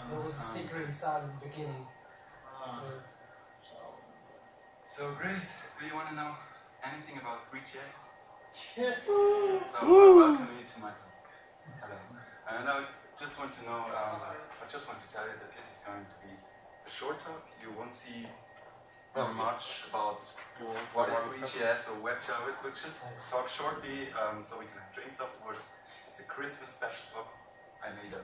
There was a sticker inside in the beginning. So great. Do you want to know anything about Three.js? Yes. So welcome you to my talk. Hello. And I just want to know. I just want to tell you that this is going to be a short talk. You won't see much about what is Three.js or WebGL. We'll just talk shortly, so we can have drinks afterwards. It's a Christmas special talk I made up.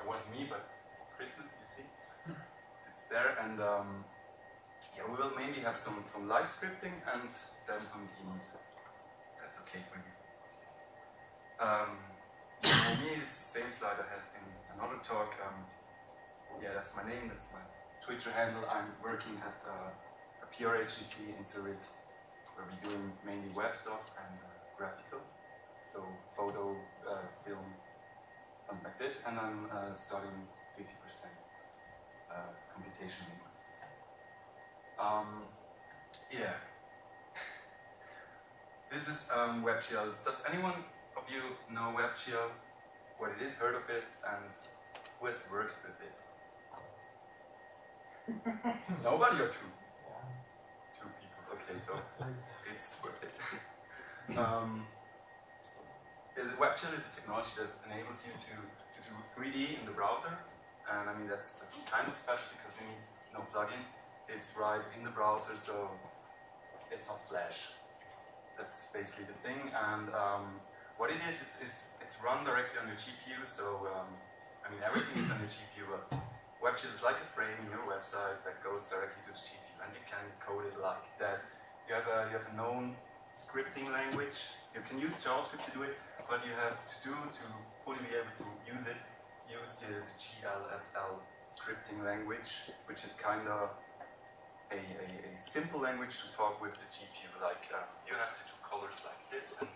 It wasn't me, but Christmas, you see. It's there, and yeah, we will mainly have some live scripting and then some themes. That's okay for you. For me, it's the same slide I had in another talk. Yeah, that's my name, that's my Twitter handle. I'm working at a PR agency in Zurich where we're doing mainly web stuff and graphical. So photo, film, something like this. And I'm studying 50% computational linguistics. Yeah. This is WebGL. Does anyone of you know WebGL? What it is, heard of it, and who has worked with it? Nobody or two? Two people. Okay, so it's worth it. WebGL is a technology that enables you to do 3D in the browser, and I mean that's kind of special because you need no plugin. It's right in the browser, so it's not Flash. That's basically the thing. And what it is it's run directly on your GPU. So I mean everything is on your GPU. But WebGL is like a frame in your website that goes directly to the GPU, and you can code it like that. You have a known scripting language. You can use JavaScript to do it, but you have to fully be able to use it. Use the GLSL scripting language, which is kind of a simple language to talk with the GPU, like you have to do colors like this and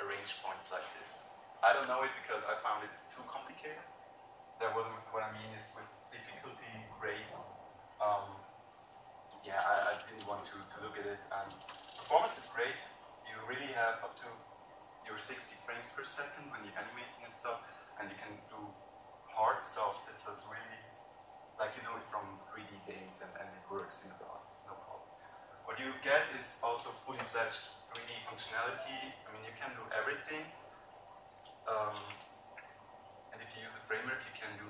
arrange points like this. I don't know it because I found it too complicated. That wasn't what I mean is with difficulty rate. Yeah, I didn't want to look at it. And performance is great. You really have up to your 60 frames per second when you're animating and stuff, and you can do hard stuff that does really. Like you know it from 3D games and it works in the browser, it's no problem. What you get is also fully fledged 3D functionality. I mean, you can do everything. And if you use a framework, you can do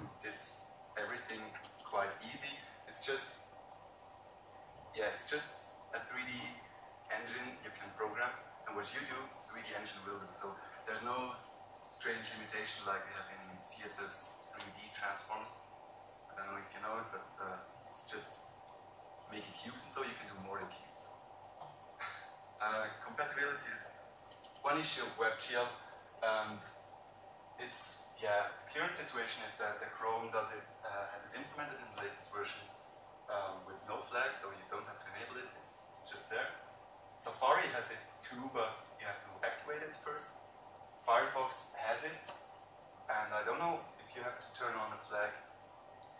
everything quite easy. It's just a 3D engine you can program, and what you do, 3D engine will do. So there's no strange limitation like we have in CSS 3D transforms. I don't know if you know it, but it's just making cubes, and so you can do more than cubes. Compatibility is one issue of WebGL, and it's the current situation is that the Chrome has it implemented in the latest versions with no flag, so you don't have to enable it. It's just there. Safari has it too, but you have to activate it first. Firefox has it, and I don't know if you have to turn on the flag.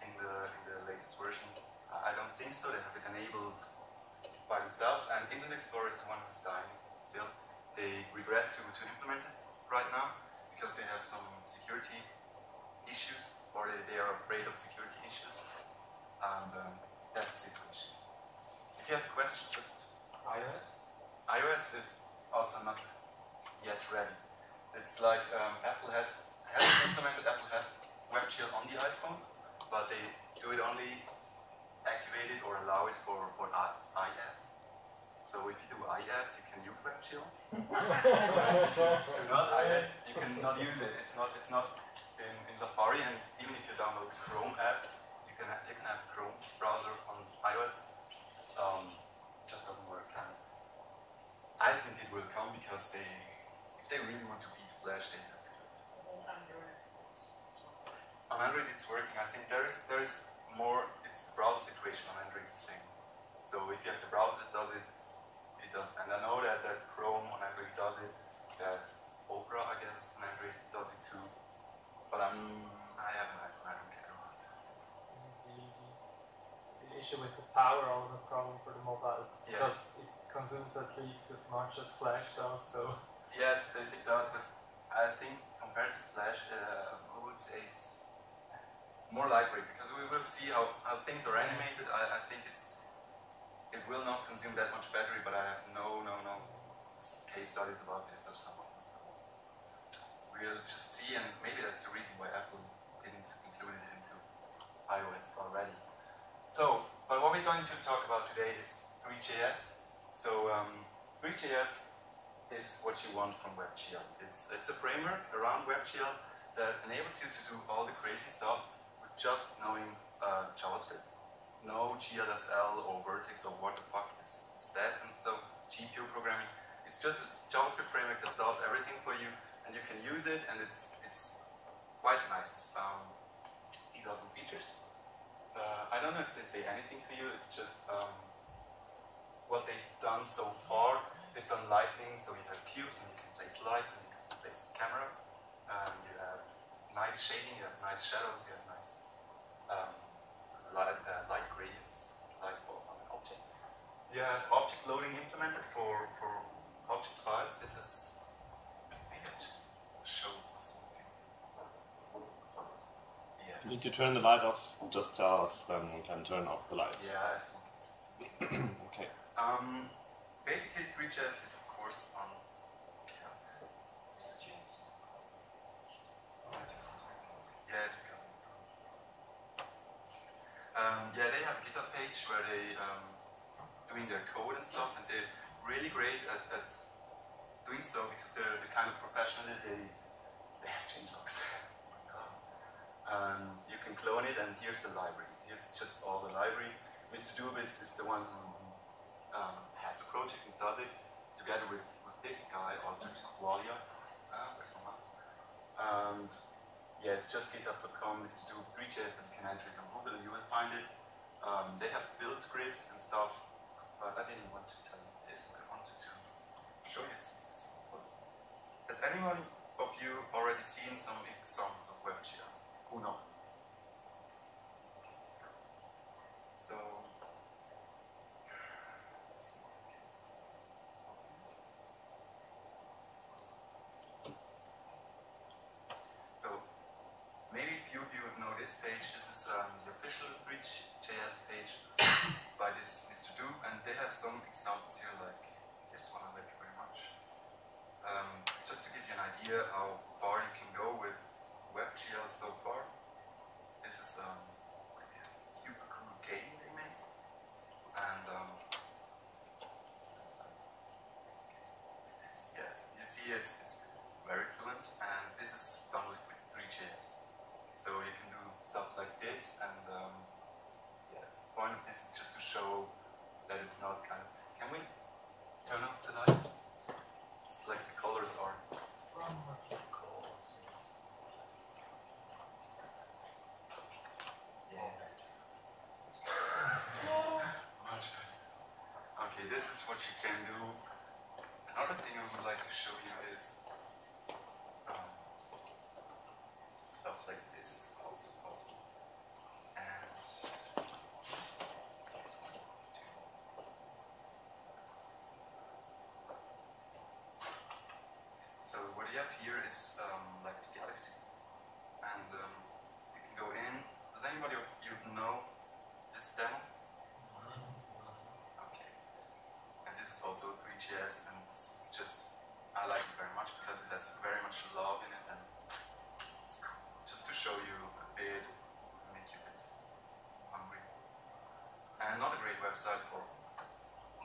In the latest version, I don't think so. They have it enabled by themselves, and Internet Explorer is the one who's dying still. They regret to implement it right now because they have some security issues, or they are afraid of security issues, and that's the situation. If you have a question, just iOS? iOS is also not yet ready. It's like Apple has implemented. Apple has WebGL on the iPhone. But they do it only activate it or allow it for iAds. So if you do iAds, you can use WebGL. If you do not iAd, you cannot use it. It's not in Safari, and even if you download the Chrome app, you can have Chrome browser on iOS. It just doesn't work. And I think it will come because if they really want to beat Flash, they have to do it. On Android it's working. I think there's more, it's the browser situation on Android the same. So if you have the browser that does it, it does. And I know that Chrome on Android does it, that Opera, I guess, on Android does it too. But I have an iPhone, I don't care about it. The issue with the power also a problem for the mobile. Yes. Because it consumes at least as much as Flash does, so... Yes, it does, but I think compared to Flash, I would say it's more lightweight, because we will see how things are animated. I think it will not consume that much battery, but I have no case studies about this or something. So we'll just see, and maybe that's the reason why Apple didn't include it into iOS already. So, but what we're going to talk about today is Three.js. So Three.js is what you want from WebGL. It's a framework around WebGL that enables you to do all the crazy stuff with just knowing JavaScript. No GLSL or Vertex or what the fuck is that, and so GPU programming. It's just a JavaScript framework that does everything for you, and you can use it, and it's quite nice. These are some features. I don't know if they say anything to you. It's just what they've done so far. They've done lighting, so you have cubes, and you can place lights, and you can place cameras. You have nice shading, you have nice shadows, you have nice light gradients, light falls on an object. You have object loading implemented for object files. This is, maybe I'll just show something. Yeah. You need to turn the light off, just tell us, then we can turn off the lights. Yeah, I think it's okay. Basically, Three.js is of course on yeah, it's because yeah, they have a GitHub page where they doing their code and stuff, and they're really great at doing so because they're the kind of professional that they have changelogs. And you can clone it, and here's the library. Here's just all the library. Mr. Dubis is the one who has the project and does it together with this guy, Altered Qualia. Where's my mouse? And yeah, it's just github.com, Mr. Dubis Three.js, but you can enter it on Google and you will find it. They have build scripts and stuff, but I didn't want to tell you this. I wanted to show you some examples. Has anyone of you already seen some examples of WebGL? Who not? So, maybe a few of you know this page. This is the official Three.js page by this Mr. Du, and they have some examples here, like this one I like very much. Just to give you an idea how far you can go with WebGL so far. This is like a cubicle game they made, and yes, you see it's very fluent, and this is done with Three.js. So you can do stuff like this, and yeah, the point of this is just to show that it's not kind of. Can we turn off the light? It's like the colors are. Yeah. Much better. Okay, this is what you can do. Another thing I would like to show you is stuff like this is also possible. And this one too. So what you have here is like the galaxy, and you can go in. Does anybody of you know this demo? Okay. And this is also Three.js, and it's just, I like it very much because it has very much love in it, and it's cool. Just to show you a bit, make you a bit hungry. And another great website for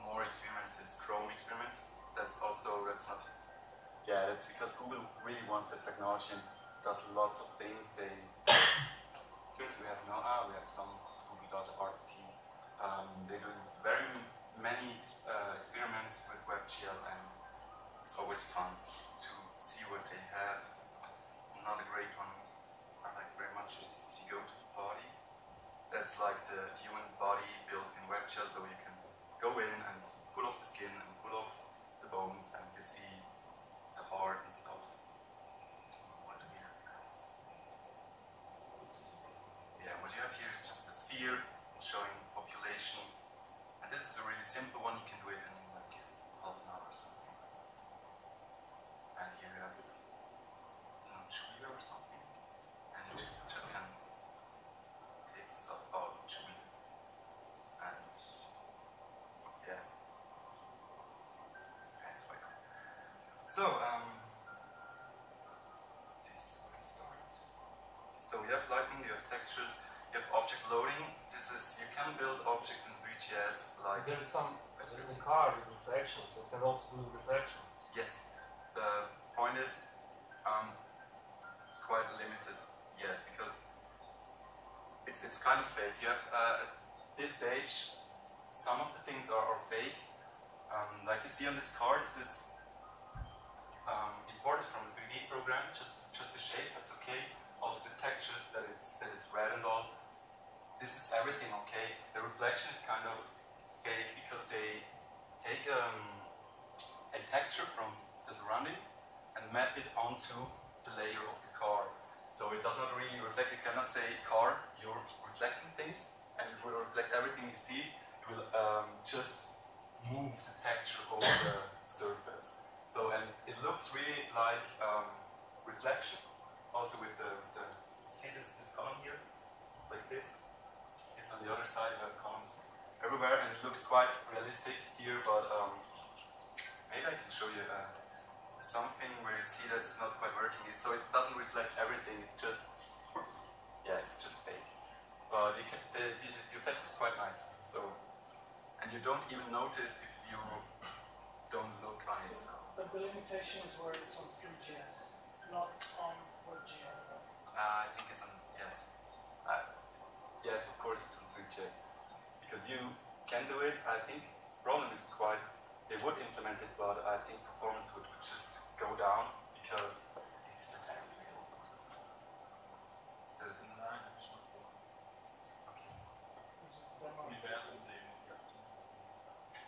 more experiments is Chrome Experiments. That's not, yeah, that's because Google really wants the technology and does lots of things. They, good, we have some Google.arts team. They do very many experiments with WebGL, and it's always fun to see what they have. Another great one I like very much is Go to the Body. That's like the human body built in WebGL, so you can go in and pull off the skin and pull off the bones, and you see the heart and stuff. What do we have here? Yeah, what you have here is just a sphere showing population. And this is a really simple one. You can do it in like half an hour or something. And here you have Julia or something. And you just can lighting, you have textures, you have object loading. This is, you can build objects in Three.js like... There's some in the car with reflections, so it can also do reflections. Yes. The point is, it's quite limited yet because it's kind of fake. You have, at this stage, some of the things are fake. Like you see on this card, this is imported from the 3D program, just the shape, that's okay. Also the textures, that it's red and all. This is everything okay. The reflection is kind of fake because they take a texture from the surrounding and map it onto the layer of the car. So it does not really reflect. You cannot say, car, you're reflecting things, and it will reflect everything it sees. It will just move the texture over the surface. So, and it looks really like reflection. Also with the see this column here, like this. It's on the other side. You have columns everywhere, and it looks quite realistic here. But maybe I can show you something where you see that it's not quite working. So it doesn't reflect everything. It's just, yeah, it's just fake. But you can, the effect is quite nice. So, and you don't even notice if you don't look on it. So. But the limitation is where it's on Three.js, not on WebGL. I think it's on, yes. Yes, of course it's on Three.js. Because you can do it. I think problem is quite, they would implement it, but I think performance would just go down because it is a very real. Okay.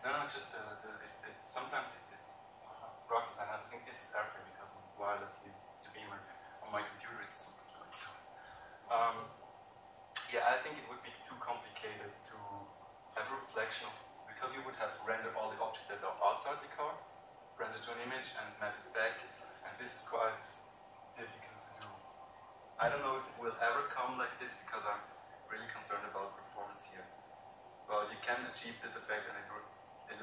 No, just sometimes it rockets, and I think this is airplane because of wirelessly to beamer. On my computer it's super fluid. So, yeah, I think it would be too complicated to have a reflection of, because you would have to render all the objects that are outside the car, render to an image and map it back, and this is quite difficult to do. I don't know if it will ever come like this because I'm really concerned about performance here. But you can achieve this effect and it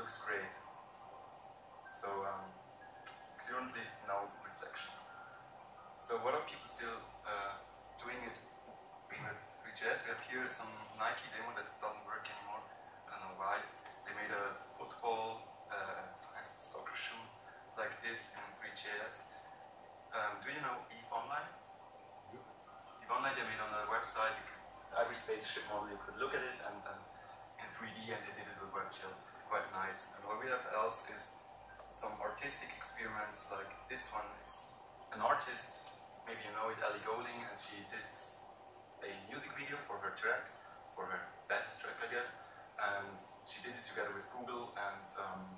looks great. So currently no reflection. So what are people still doing it with Three.js? We have here some Nike demo that doesn't work anymore. I don't know why. They made a football, soccer shoe like this in Three.js. Do you know EVE Online? EVE Online they made on a website. You could, every spaceship model you could look at it and in 3D, and they did it with WebGL. Quite nice. And what we have else is some artistic experiments like this one. It's an artist, maybe you know it, Ellie Golding, and she did a music video for her track, for her best track, I guess. And she did it together with Google, and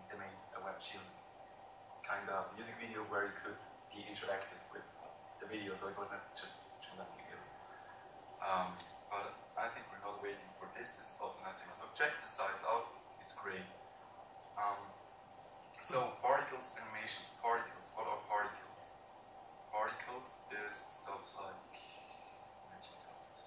they made a WebGL kind of music video where you could be interactive with the video, so it was not just stream that video. But I think we're not waiting for this. This is also nice thing. So check the sites out. It's great. So particles, animations, particles. What are particles? Particles is stuff like magic dust.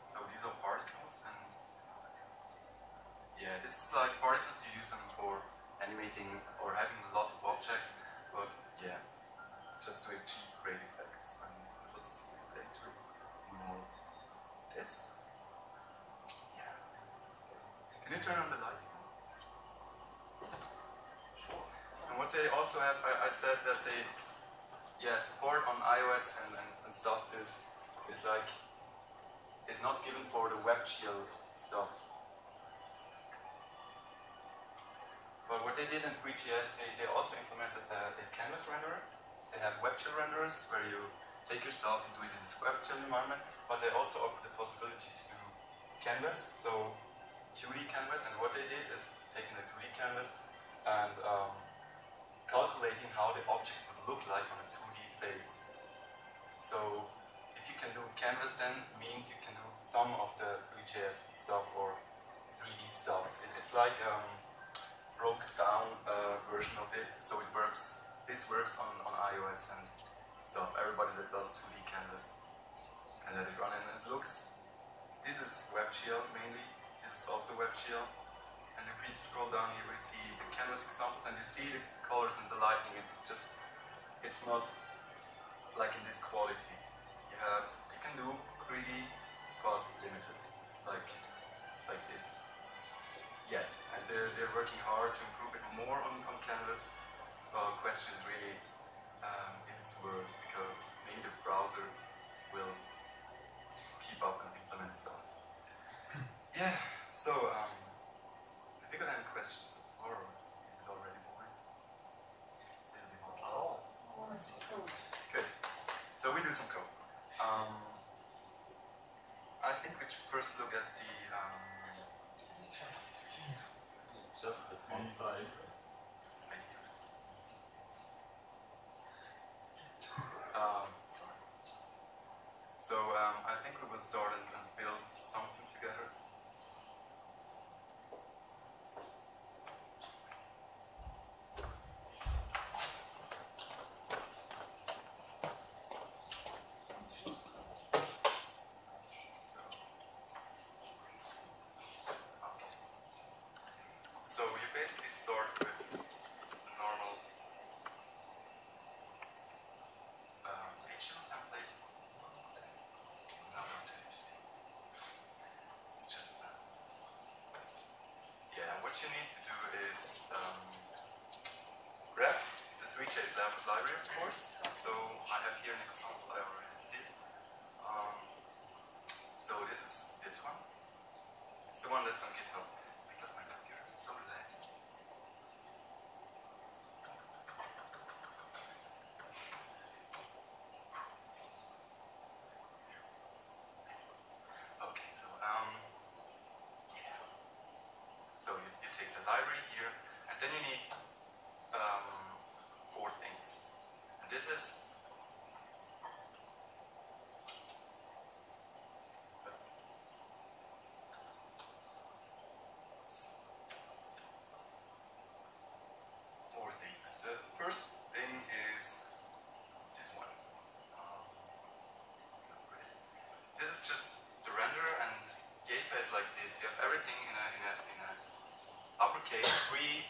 So these are particles, and yeah, this is like particles. You use them for animating or having lots of objects, but yeah, just to achieve great effects. And let's later more this. Yeah. Can you turn on the light? And what they also have, I said that they, yeah, support on iOS and stuff is like, is not given for the WebGL stuff. But what they did in Three.js, they also implemented a canvas renderer. They have WebGL renderers where you take your stuff and do it in the WebGL environment, but they also offer the possibility to do canvas, so 2D canvas. And what they did is taking the 2D canvas and calculating how the object would look like on a 2D face. So if you can do canvas, then means you can do some of the Three.js stuff or 3D stuff. It's like broke down version of it, so it works. This works on iOS and stuff. Everybody that does 2D canvas can let it run, and it looks. This is WebGL mainly. This is also WebGL. And if we scroll down here, we see the canvas examples, and you see the colors and the lighting. It's not like in this quality. You can do 3D, but limited, like this. Yet, and they're working hard to improve it more on canvas. Question is really if it's worth, because maybe the browser will keep up and implement stuff. Yeah. So. Have you got any questions, or is it already boring? A little bit more class. I want to see code. Good. So we do some code. I think we should first look at the. Just the font size. Sorry. So I think we will start and build something together. So you basically start with a normal HTML template. No notation. It's just yeah. What you need to do is grab the Three.js library, of course. So I have here an example I already did. So this is this one. It's the one that's on GitHub. My computer is so laggy. Okay, so yeah. So you take the library here, and then you need 4 things. And this is the first thing is this one. This is just the render, and the API is like this. You have everything in a uppercase free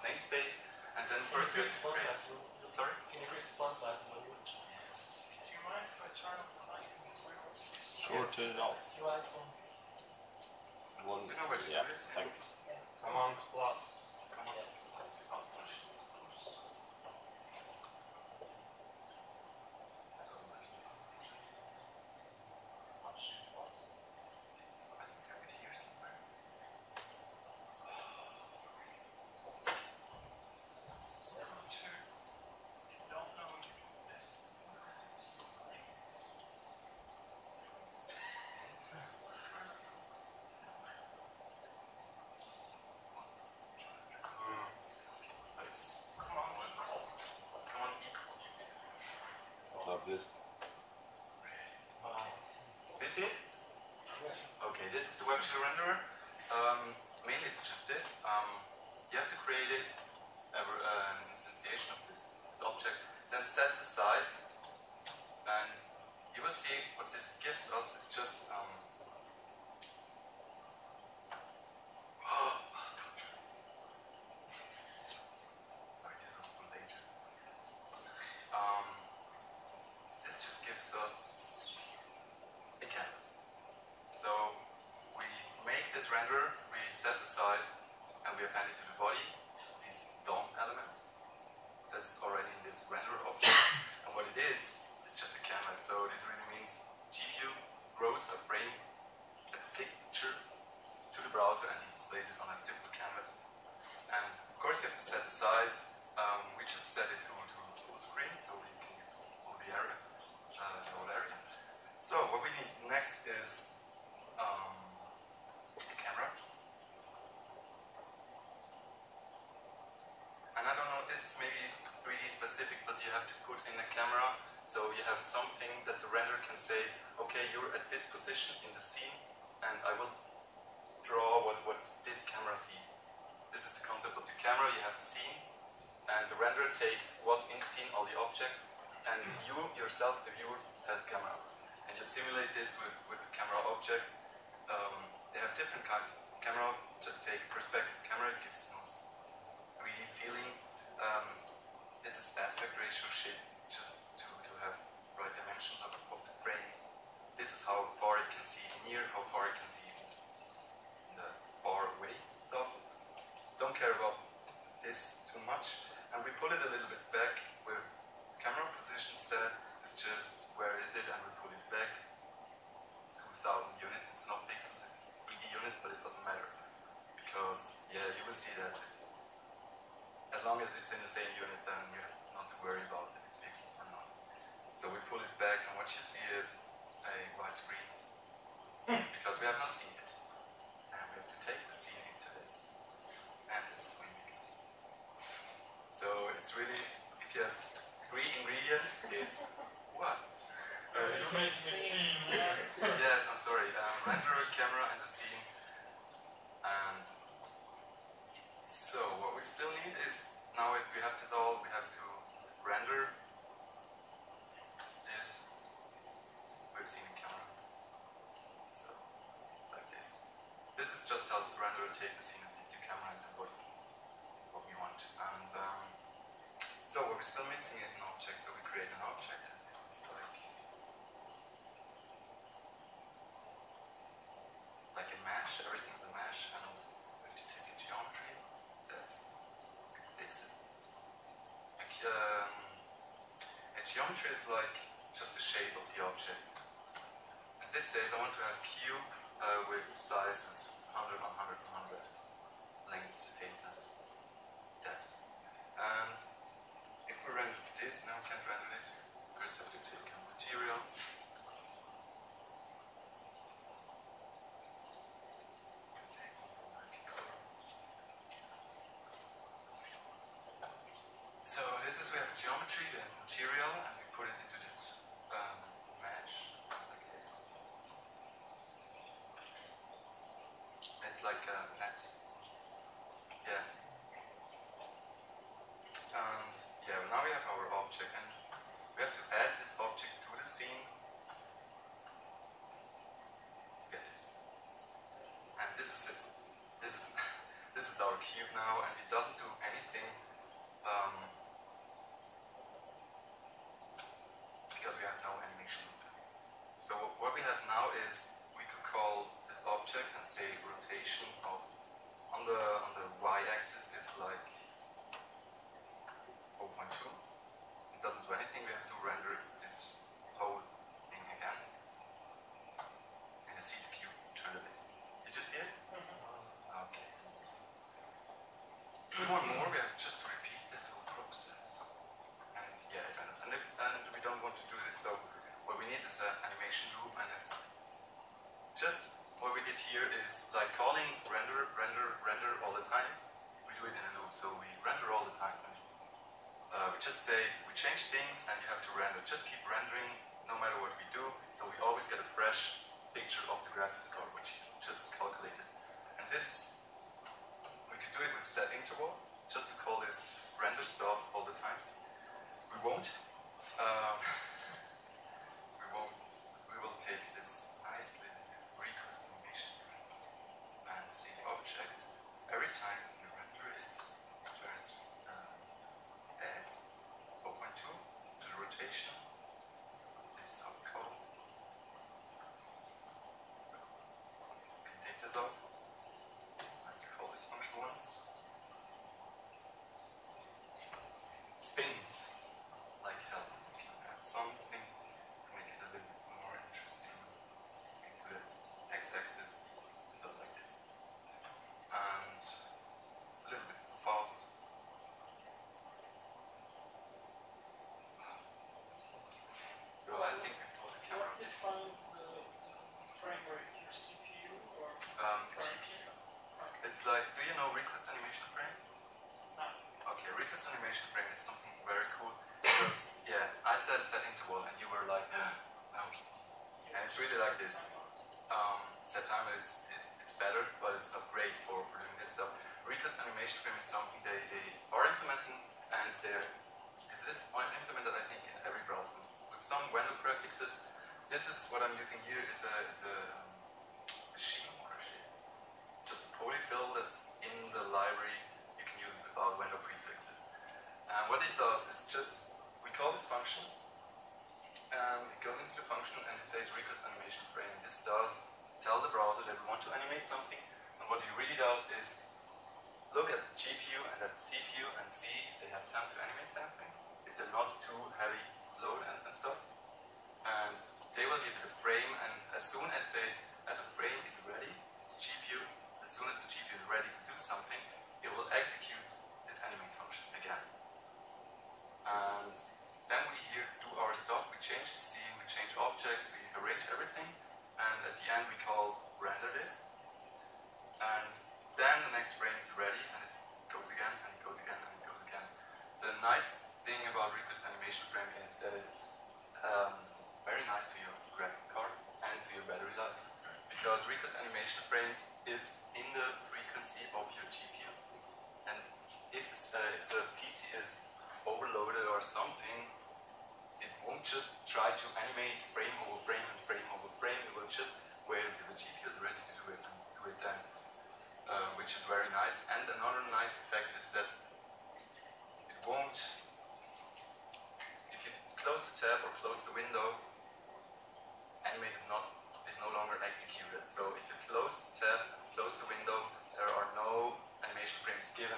namespace, and then first you have to create. Sorry? Can you increase the font size a little bit? Yes. Do you mind if I turn up the light because we don't see? Sure, turn it off. Do you like one? One. Do you know where to Yeah, do this? thanks. Command plus. Come on. I think I could hear somewhere. Don't know when you do this. What's up, this? This it? Okay, this is the WebGL renderer. Mainly it's just this. You have to create it, an instantiation of this object, then set the size, and you will see what this gives us is just don't try this. Sorry, this was for later. This just gives us a canvas. So we make this renderer, we set the size, and we append it to the body, this DOM element that's already in this renderer object. And what it is just a canvas. So this really means GPU grows a frame, a picture to the browser, and it displays this on a simple canvas. And of course you have to set the size. We just set it to full screen, so we can use all the area, the whole area. So what we need next is a camera. And I don't know, this is maybe 3D specific, but you have to put in a camera, so you have something that the renderer can say, okay, you're at this position in the scene, and I will draw what this camera sees. This is the concept of the camera. You have the scene, and the renderer takes what's in the scene, all the objects, and you yourself, the viewer, has a camera. And you simulate this with a camera object. They have different kinds of camera. Just take perspective camera, it gives the most 3D feeling. This is aspect ratio shit, just to have right dimensions of the frame. This is how far it can see near, how far it can see in the far away stuff. Don't care about this too much. And we pull it a little bit back with camera position set. It's just where is it, and we pull it back 2000 units. It's not pixels, it's 3D units, but it doesn't matter. Because, yeah, you will see that it's, as long as it's in the same unit, then you have not to worry about if it's pixels or not. So we pull it back, and what you see is a white screen. Because we have not seen it. And we have to take the scene into this. And this we make a scene. So it's really, if you have 3 ingredients, it's what? It's making a scene. Yes, I'm sorry. Renderer, camera, and the scene. And so what we still need is, now if we have this all, we have to render this with scene and camera. So, like this. This is just how the renderer take the scene and take the camera and do what we want. And so what we're still missing is an object, so we create an object, and this is like a mesh, everything's a mesh, and we have to take a geometry that's this. A geometry is like just the shape of the object. And this says I want to have a cube with sizes 100, 100, 100, length, height, and depth. And if we render this, now we can't render this, we first have to take a material. So this is, we have geometry, we have material, and we put it into this mesh, like this. It's like a net. Yeah. And yeah, now we have our object, and we have to add this object to the scene. Get this. And this is it. This is our cube now, and it doesn't do anything. Because we have no animation. So what we have now is we could call this object and say rotation of on the y-axis is like 0.2. It doesn't do anything. We have to render this whole thing again. And you see the cube turn a bit. Did you see it? Okay. If we want more, we have just to repeat this whole process. And yeah, it runs. And we don't want to do this, so what we need is an animation loop, and it's just what we did here is like calling render all the times. We do it in a loop, so we render all the time. We just say we change things, and you have to render. Just keep rendering no matter what we do, so we always get a fresh picture of the graphics card which you just calculated. And this we could do it with set interval, just to call this render stuff all the times. We won't. We will take this nice little request animation and see the object. Every time we render it, turns add 0.2 to the rotation. This is how we call it. So we can take this out. And we call this function once. Spins. Like hell. We can add something to make it a little bit more interesting. See to the x-axis, it does like this. And it's a little bit fast. So I think we put the camera. What defines the frame rate? Your CPU or The GPU. It's like, do you know request animation frame? no? Okay, request animation frame is something very cool. Because, yeah, I said set interval, and you were like, no. And it's really like this. Set timer is it's better, but it's not great for doing this stuff. Request animation frame is something they are implementing, and this this is implemented, I think, in every browser with some vendor prefixes. This is what I'm using here is a scheme or just a polyfill that's in the library. You can use it without vendor prefixes. And what it does is just, we call this function, and it goes into the function and it says request animation frame. This does tell the browser that we want to animate something, and what it really does is look at the GPU and at the CPU and see if they have time to animate something, if they're not too heavy load and stuff. And they will give it a frame, and as soon as a frame is ready, as soon as the GPU is ready to do something, it will execute this animate function again. And then we here do our stuff, we change the scene, we change objects, we arrange everything, and at the end we call render this. And then the next frame is ready, and it goes again, and it goes again, and it goes again. The nice thing about request animation frame is that it's very nice to your graphic card and to your battery life, because request animation frames is in the frequency of your GPU, and if the PC is overloaded or something, it won't just try to animate frame over frame and frame over frame. It will just wait until the GPU is ready to do it and do it then, which is very nice. And another nice effect is that it won't, if you close the tab or close the window, animate is no longer executed. So if you close the tab, close the window, there are no animation frames given.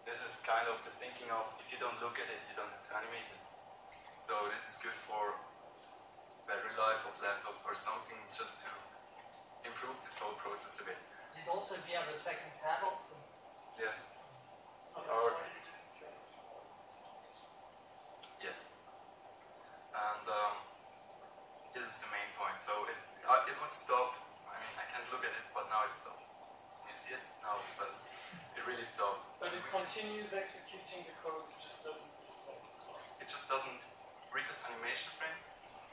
This is kind of the thinking of, if you don't look at it, you don't have to animate it. So this is good for battery life of laptops or something, just to improve this whole process a bit. Is it also if you have a second tab open? Yes. Yes. And this is the main point. So it would stop. I mean, I can't look at it, but now it stopped. You see it? No, but it really stopped. But it continues executing the code, it just doesn't display the code. It just doesn't, request animation frame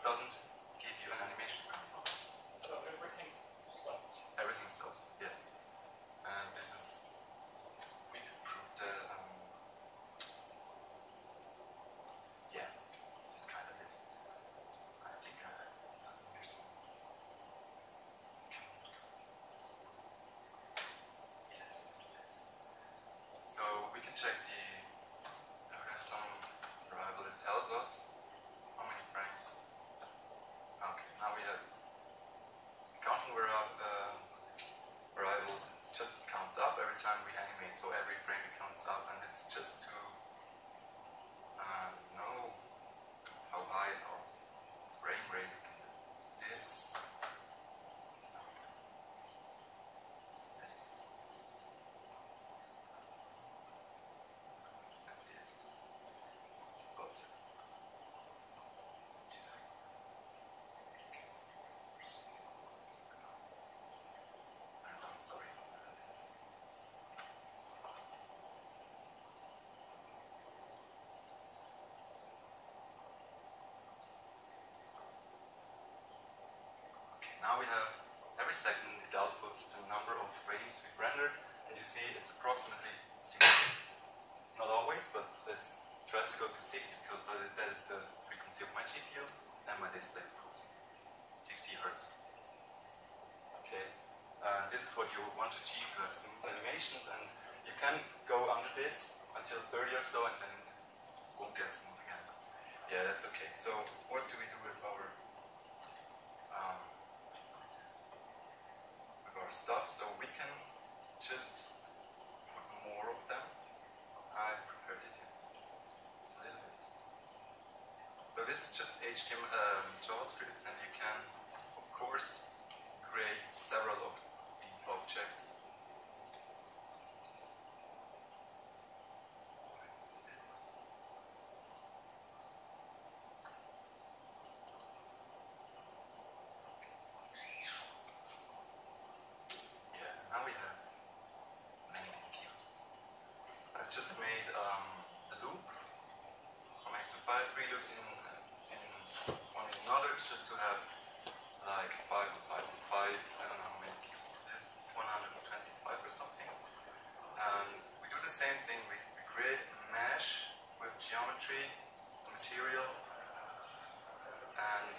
doesn't give you an animation frame. So everything stops. Everything stops, yes. And this is, we've improved the, yeah, this is kind of this. I think here's some, yes, yes. So we can check the, we have some variable that tells us how many frames. Okay, now we have counting variable just counts up every time we animate, so every frame it counts up, and it's just to know how high is our frame rate. This. This. And this. Oops. I'm sorry. Okay, now we have every second it outputs the number of frames we've rendered, and you see it's approximately 60. Not always, but it tries to go to 60 because that is the frequency of my GPU and my display, of course. 60 Hertz. Okay. This is what you want to achieve, to have smooth animations, and you can go under this until 30 or so, and then it won't get smooth again. Yeah, that's okay. So what do we do with our stuff? So we can just put more of them. I've prepared this here a little bit. So this is just HTML, JavaScript, and you can, of course, create several of these objects. What's this? Yeah, now we have many cubes. I've just made a loop from X to 5, 3 loops in one in another, just to have like 5 and 5 and 5, I don't know how many cubes this is, 125 or something. And we do the same thing, we create a mesh with geometry, material, and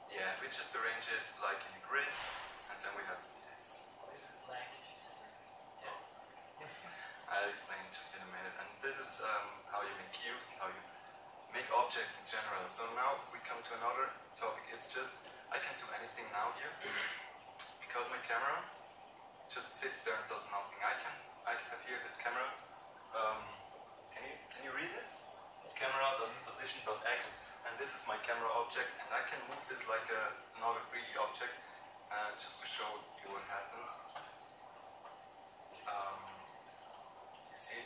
yeah, we just arrange it like in a grid, and then we have this. Or is it blank if you say yes? I'll explain just in a minute. And this is how you make cubes and how you make objects in general. So now we come to another topic. It's just, I can do anything now here, because my camera just sits there and does nothing. I have here the camera. Can you read it? It's camera.position.x, and this is my camera object, and I can move this like another 3D object, just to show you what happens. You see,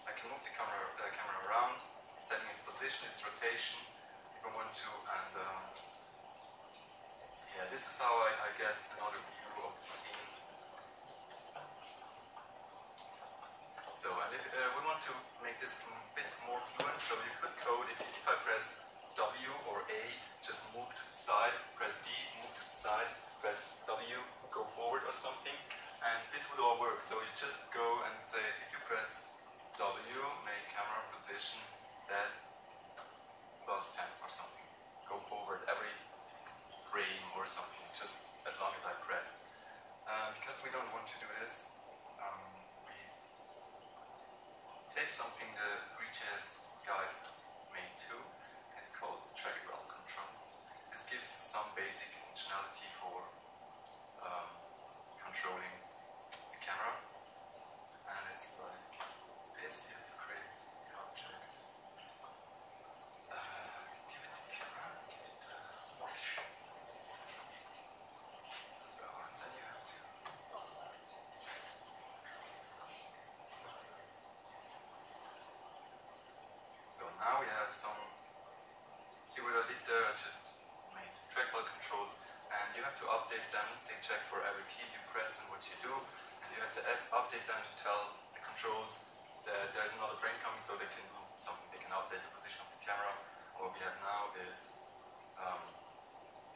I can move the camera around, setting its position, its rotation, if I want to, and yeah, this is how I get another view of the scene. So, and if we want to make this a bit more fluent, so you could code, if I press W or A, just move to the side, press D, move to the side, press W, go forward or something, and this would all work. So you just go and say, if you press W, make camera position Z plus 10 or something. Go forward every frame or something, just as long as I press. Because we don't want to do this, we take something the Three.js guys made too. It's called trackable controls. This gives some basic functionality for controlling the camera, and it's like this. You have to create the object, give it to the camera, give it so, and then you have to so now we have some, see what I did there, I just made trackable controls, and you have to update them. They check for every keys you press and what you do, and you have to update them to tell the controls that there's another frame coming, so they can do something. They can update the position of the camera. What we have now is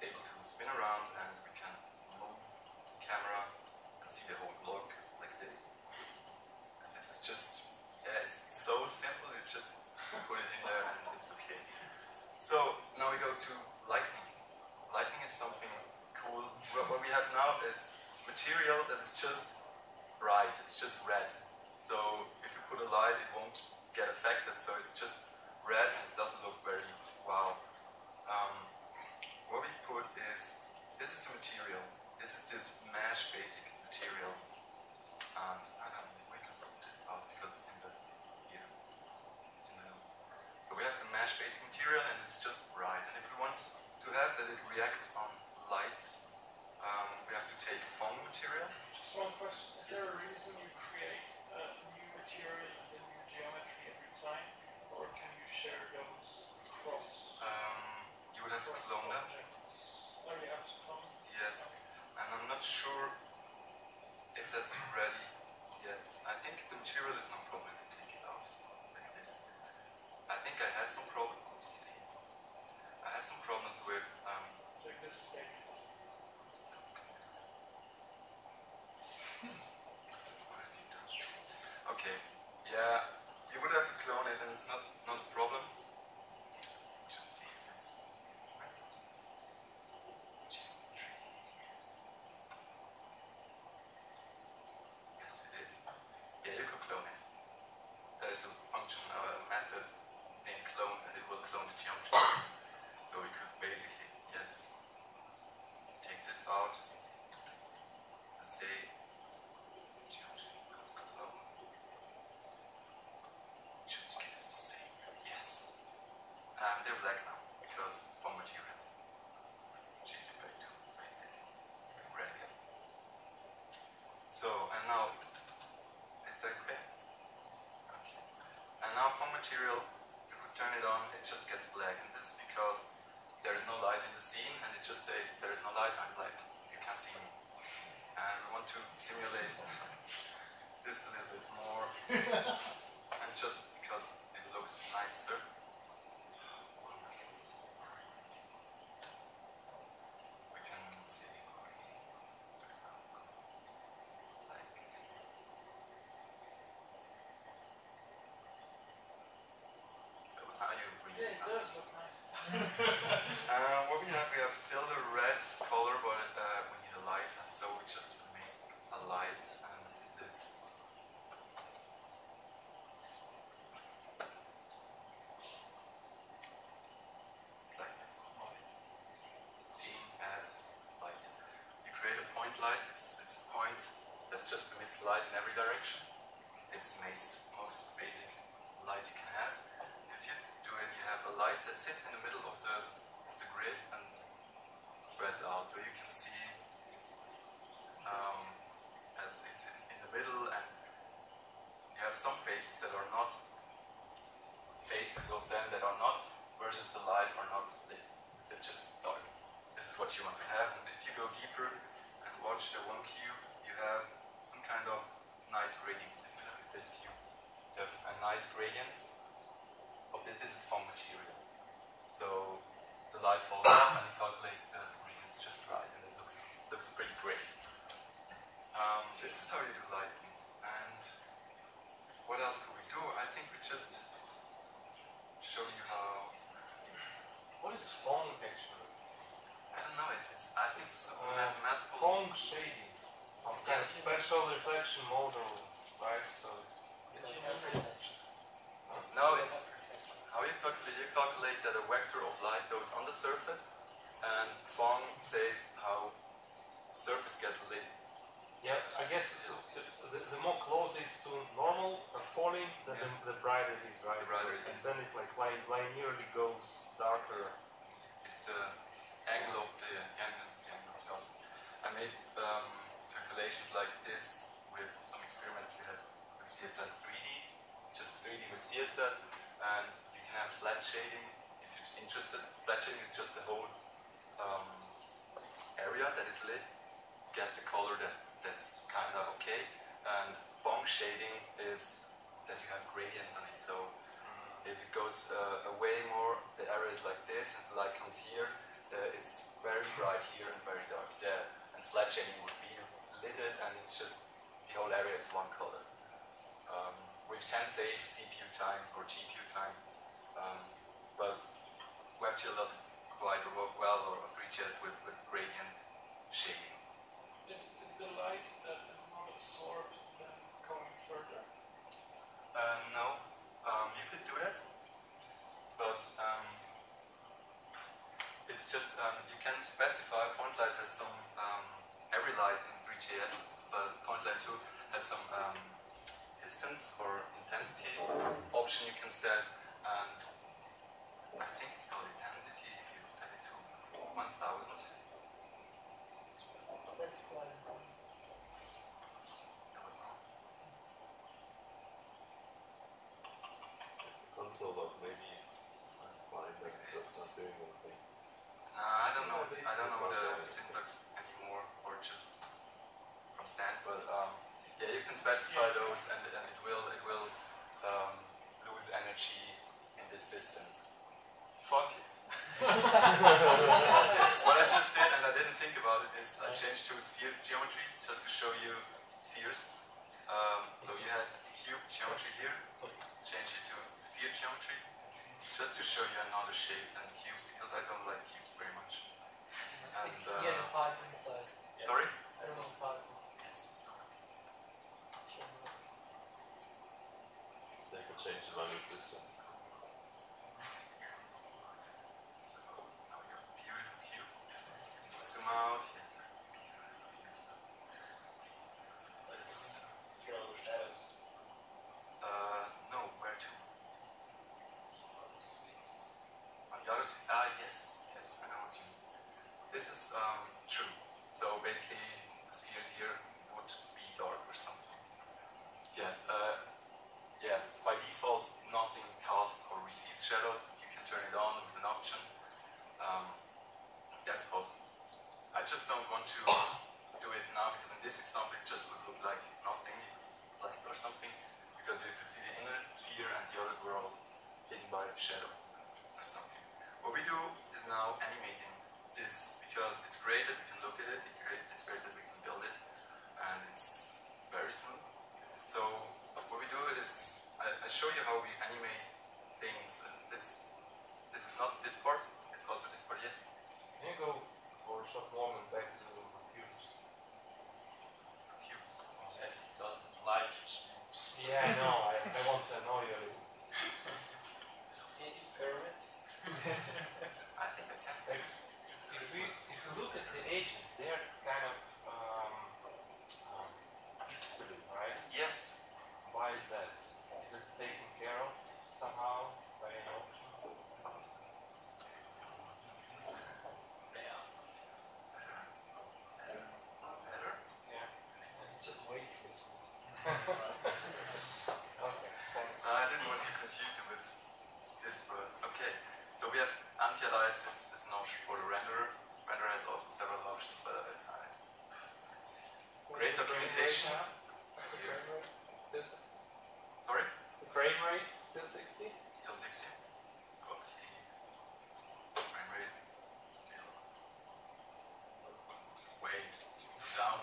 able to spin around, and we can move the camera and see the whole block like this. And this is just, yeah, it's so simple. You just put it in there and it's okay. So now we go to lightning. Lightning is something cool. What we have now is material that is just bright, it's just red. So if you put a light, it won't get affected, so it's just red and it doesn't look very wow. What we put is, this is the material. This is this mesh basic material. And I don't know, we can put this out because it's in the, here. It's in the, so we have the mesh basic material and it's just bright. And if we want to have that it reacts on light, we have to take foam material. Just one question. Is there a reason you create a new material and a new geometry every time? Or can you share those across You would have to clone them. objects? Oh, you have to clone? Yes. And I'm not sure if that's ready yet. I think the material is no problem to take it out like this. I think I had some problems. I had some problems with Like this stick. okay, yeah, you would have to clone it and it's not a problem. Just see if it's geometry. Yes, it is. Yeah, you could clone it. There is a function, a method named clone, and it will clone the geometry. So we could basically, yes, take this out and say geometry clone. Should give us the same. Yes. They're black now because foam material. Change it back to basic. It's going red again. So, and now, is that okay? Okay. And now foam material, if we turn it on, it just gets black. And this is because there's no light in the scene, and it just says there's no light, I'm black. You can't see me. And we want to simulate this a little bit more. And just because it looks nicer. We can see like What we have still the red color, but we need a light, and so we just make a light, and this is like this. Seen as light. You create a point light. It's a point that just emits light in every direction. It's the most basic light you can have. If you do it, you have a light that sits in the middle of the grid and spreads out, so you can see as it's in the middle, and you have some faces that are not faces of them that are not versus the light are not lit. They're just dark. This is what you want to have, and if you go deeper and watch the one cube, you have some kind of nice gradients. If you look at this cube, you have a nice gradients of this. This is foam material. So the light falls up and it calculates the gradients just right, and it looks pretty great. This is how you do lighting. And what else could we do? I think we just show you how. What is foam actually? I don't know. I think it's a mathematical. Foam shading. Some kind of special reflection model, right? So it's. No, it's how you calculate that a vector of light goes on the surface, and foam says how the surface gets lit. Yeah, I guess so the more close it's to normal falling, the brighter it is, right? The brighter it and is. then it's like linearly goes darker. It's the angle of the angle. I made calculations like this with some experiments we had with CSS 3D, just 3D with CSS, and you can have flat shading if you're interested. Flat shading is just the whole area that is lit gets a color that's kind of okay, and foam shading is that you have gradients on it. So if it goes away more, the area is like this, and the light comes here, it's very bright here and very dark there. And flat shading would be lidded, and it's just the whole area is one color, which can save CPU time or GPU time, but WebGL doesn't quite work well, or Three.js with gradient shading. Is the light that is not absorbed then going further? No, you could do that, but it's just you can specify. Point light has some every light in Three.js, but point light 2 has some distance or intensity option you can set, and I think it's called intensity. If you set it to 1000. That's quite important. That was wrong. Console log, maybe it's fine, but it's not doing anything. I don't know. I don't know the syntax anymore, or just from stand. But yeah, you can specify those, and it will lose energy in this distance. Fuck it. What I just did, and I didn't think about it, is I changed to sphere geometry just to show you spheres. So you had cube geometry here, change it to sphere geometry, just to show you another shape than cube, because I don't like cubes very much. And You have a pipe inside. sorry? I don't know pipe. Yes, it's not. They could change the running system. So now we got beautiful cubes. Zoom out. No, where to? On the other side. Yes, I know what you mean. This is true. So basically, the spheres here would be dark or something. Yes. Yeah. By default, nothing casts or receives shadows. You can turn it on with an option. That's possible. I just don't want to do it now, because in this example it just would look like nothing, like or something, because you could see the inner sphere and the others were all hidden by shadow or something. What we do is now animating this, because it's great that we can look at it, it's great that we can build it, and it's very smooth. So what we do is, I show you how we animate things. This is it's not this part, it's also this part, yes. Can you go for a short moment back to computers? Cubes. Said he doesn't like cubes. Yeah, I know. I want to annoy you a little. Pyramids. I think I can. Like, if you look at the agents, they are kind of pixely, right? Yes. Why is that? Is it taken care of somehow by an option? Better. Yeah. Just wait for this one. Okay, thanks. I didn't want to confuse you with this, but okay. So we have anti-aliased is an option for the renderer. Renderer has also several options, but great documentation. The frame rate still 60. Sorry? The frame rate still 60? Still 60. Oopsie. Frame rate. Still. Way down.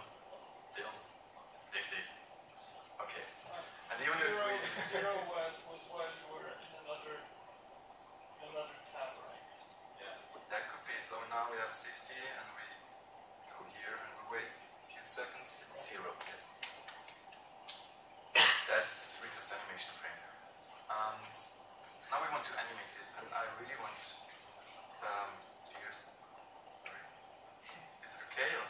Still 60. Okay. And even if we Zero was while you were in another tab, right? yeah, that could be. So now we have 60 and we go here and we wait a few seconds. It's 0. Yes. That's request animation frame. And now we want to animate this, and I really want spheres. Sorry. Is it okay? Or?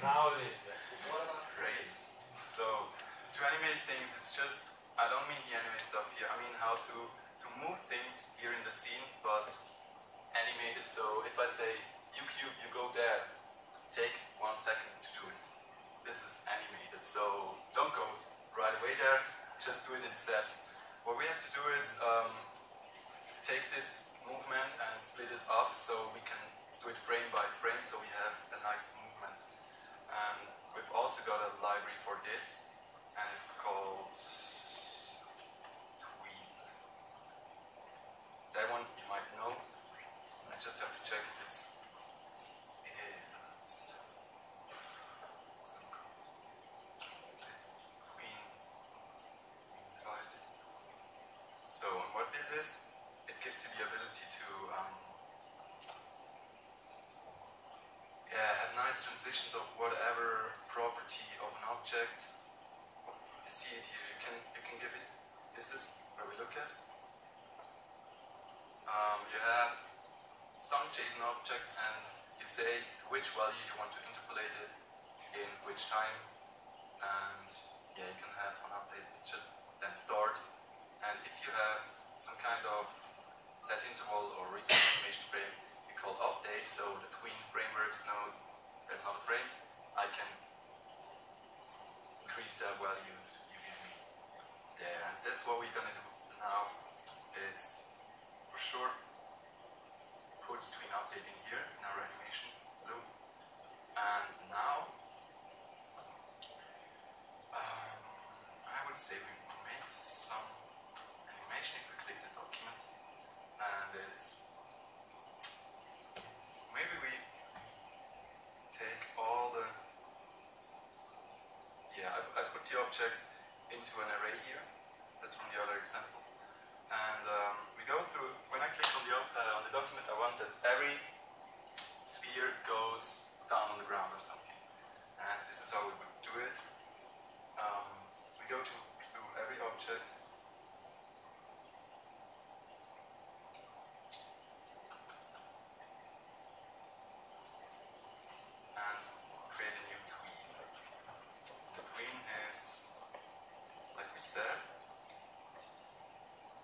Now it is. What about Great. So to animate things, it's just I don't mean the anime stuff here. I mean how to move things here in the scene, but animate it. So if I say you cube, you go there, take 1 second to do it. This is animated. So don't go right away there. Just do it in steps. What we have to do is take this movement and split it up so we can do it frame by frame so we have a nice movement. And we've also got a library for this, and it's called Tweed. That one you might know. I just have to check if it is. This is Queen. So, and what this is, it gives you the ability to have nice transitions of whatever property of an object. You see it here. You can give it. This is where we look at. You have some JSON object, and you say to which value you want to interpolate it in which time, and yeah, you can have an update. Just then start. And if you have some kind of set interval or animation frame, we call update, so the tween frameworks knows there's not a frame, I can increase the values you give me there. And that's what we're gonna do now. Is for sure put tween update in here in our animation loop. And now I would say we make some animation if we click the document, and it's maybe we take all the I put the objects into an array here. That's from the other example, and we go through. When I click on the document, I want that every sphere goes down on the ground or something, and this is how we would do it. We go to every object. And create a new tween. The tween is, like we said,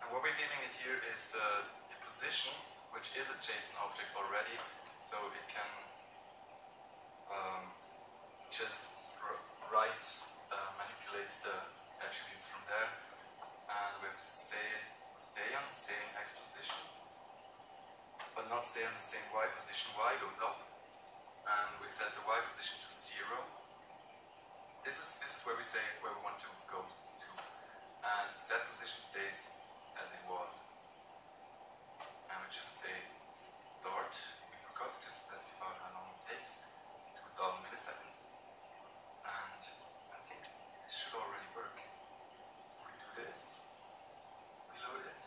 and what we're giving it here is the position, which is a JSON object already, so it can just manipulate the attributes from there, and we have to say it stay on the same X position, but not stay on the same Y position. Y goes up, and we set the Y position to 0. This is where we say where we want to go to, and the set position stays as it was. And we just say start. We forgot to specify how long it takes, 2000 milliseconds. And I think this should already work. We do this, reload it,